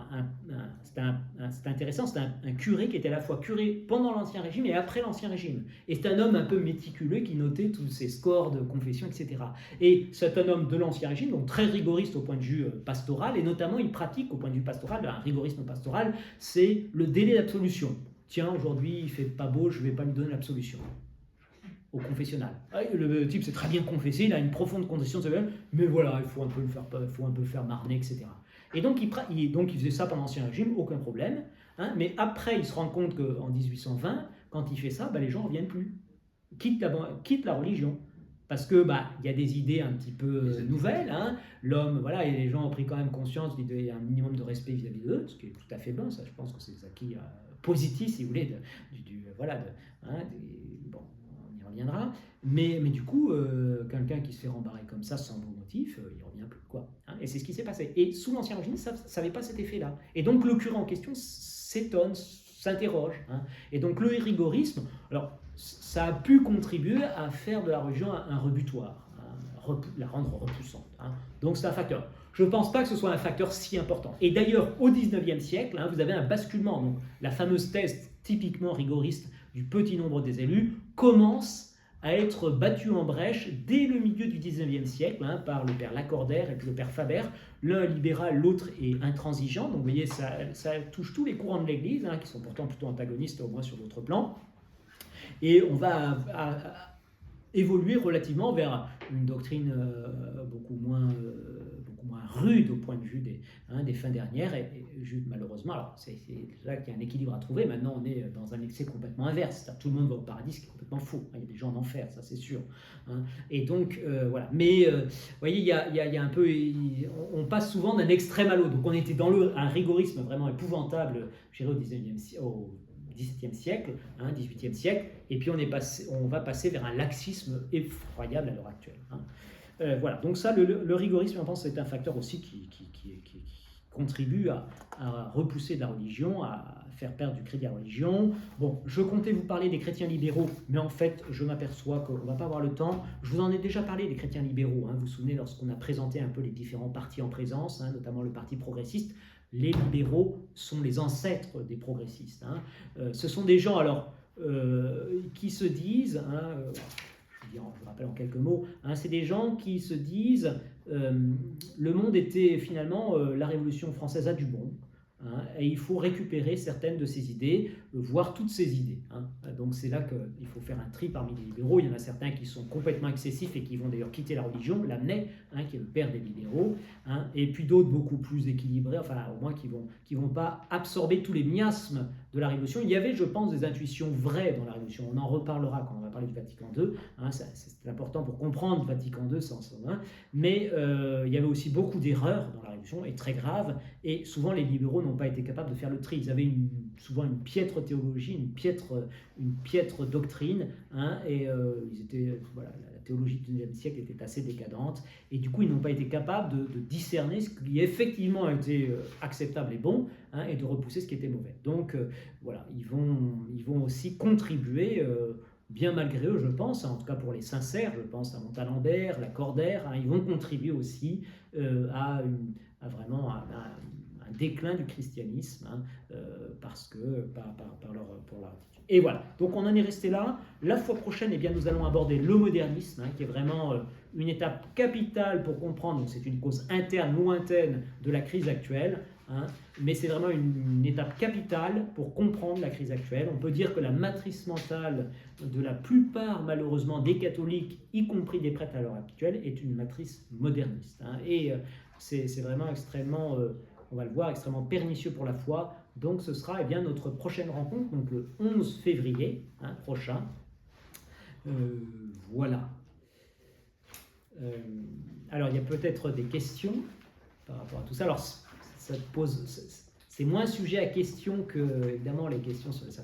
c'est intéressant, c'est un curé qui était à la fois curé pendant l'Ancien Régime et après l'Ancien Régime. Et c'est un homme un peu méticuleux qui notait tous ses scores de confession, etc. Et c'est un homme de l'Ancien Régime, donc très rigoriste au point de vue pastoral, et notamment il pratique au point de vue pastoral, un rigorisme pastoral, c'est le délai d'absolution. Tiens, aujourd'hui il fait pas beau, je ne vais pas lui donner l'absolution. au confessionnal. Le type s'est très bien confessé, il a une profonde condition de sa vie, mais voilà, il faut un peu le faire marner, etc. Et donc il faisait ça pendant l'Ancien Régime, aucun problème. Hein, mais après, il se rend compte qu'en 1820, quand il fait ça, les gens ne reviennent plus, quittent la religion. Parce que il y a des idées un petit peu nouvelles. Hein. L'homme, voilà, et les gens ont pris quand même conscience qu'il y a un minimum de respect vis-à-vis d'eux, ce qui est tout à fait bon. Ça, je pense que c'est des acquis positifs, si vous voulez, bon, on y reviendra. Mais du coup, quelqu'un qui se fait rembarrer comme ça sans bon motif, il ne revient plus, quoi. Hein. Et c'est ce qui s'est passé. Et sous l'Ancien Régime, ça n'avait pas cet effet-là. Et donc le curé en question s'étonne, s'interroge. Hein. Et donc le rigorisme, alors ça a pu contribuer à faire de la religion un rebutoir, la rendre repoussante. Hein. Donc c'est un facteur. Je ne pense pas que ce soit un facteur si important. Et d'ailleurs, au XIXe siècle, vous avez un basculement. Donc, la fameuse thèse typiquement rigoriste du petit nombre des élus commence à être battue en brèche dès le milieu du XIXe siècle par le père Lacordaire et puis le père Faber. L'un libéral, l'autre est intransigeant. Donc vous voyez, ça touche tous les courants de l'Église, qui sont pourtant plutôt antagonistes au moins sur d'autres plans. Et on va évoluer relativement vers une doctrine beaucoup moins rude au point de vue des fins dernières. Et malheureusement, alors c'est là qu'il y a un équilibre à trouver. Maintenant, on est dans un excès complètement inverse. Tout le monde va au paradis, ce qui est complètement faux. Il y a des gens en enfer, ça c'est sûr. Et donc, voilà. Mais, vous voyez, il y a un peu... On passe souvent d'un extrême à l'autre. Donc, on était dans un rigorisme vraiment épouvantable, je dirais, au XVIIe siècle, 18e siècle, et puis on va passer vers un laxisme effroyable à l'heure actuelle. Voilà, donc ça, le rigorisme, je pense, c'est un facteur aussi qui contribue à repousser de la religion, à faire perdre du crédit à la religion. Bon, je comptais vous parler des chrétiens libéraux, mais en fait, je m'aperçois qu'on ne va pas avoir le temps. Je vous en ai déjà parlé des chrétiens libéraux. Vous vous souvenez, lorsqu'on a présenté un peu les différents partis en présence, notamment le parti progressiste, les libéraux sont les ancêtres des progressistes. Ce sont des gens alors qui se disent, je vous rappelle en quelques mots, c'est des gens qui se disent le monde était finalement la Révolution française a du bon. Et il faut récupérer certaines de ces idées, voire toutes ces idées. Donc c'est là qu'il faut faire un tri parmi les libéraux. Il y en a certains qui sont complètement excessifs et qui vont d'ailleurs quitter la religion, Lamennais, qui est le père des libéraux, et puis d'autres beaucoup plus équilibrés, enfin au moins qui vont pas absorber tous les miasmes de la Révolution. Il y avait, je pense, des intuitions vraies dans la Révolution. On en reparlera quand on va parler du Vatican II. C'est important pour comprendre le Vatican II, mais il y avait aussi beaucoup d'erreurs dans la Révolution, et très graves, et souvent les libéraux n'ont pas été capables de faire le tri. Ils avaient souvent une piètre théologie, une piètre doctrine, et ils étaient, voilà, la théologie du XIXe siècle était assez décadente, et du coup ils n'ont pas été capables de discerner ce qui effectivement a été acceptable et bon, et de repousser ce qui était mauvais. Donc voilà, ils vont aussi contribuer, bien malgré eux, je pense, en tout cas pour les sincères, je pense à Montalembert, Lacordaire, ils vont contribuer aussi à vraiment un déclin du christianisme, parce que pour leur attitude. Et voilà, donc on en est resté là. La fois prochaine, nous allons aborder le modernisme, qui est vraiment une étape capitale pour comprendre, donc c'est une cause interne, lointaine de la crise actuelle, mais c'est vraiment une étape capitale pour comprendre la crise actuelle. On peut dire que la matrice mentale de la plupart, malheureusement, des catholiques, y compris des prêtres à l'heure actuelle, est une matrice moderniste. Et c'est vraiment extrêmement, on va le voir, extrêmement pernicieux pour la foi. Donc ce sera notre prochaine rencontre, donc le 11 février prochain. Voilà. Alors il y a peut-être des questions par rapport à tout ça. Alors ça pose, c'est moins sujet à question que évidemment les questions sur les sacrements.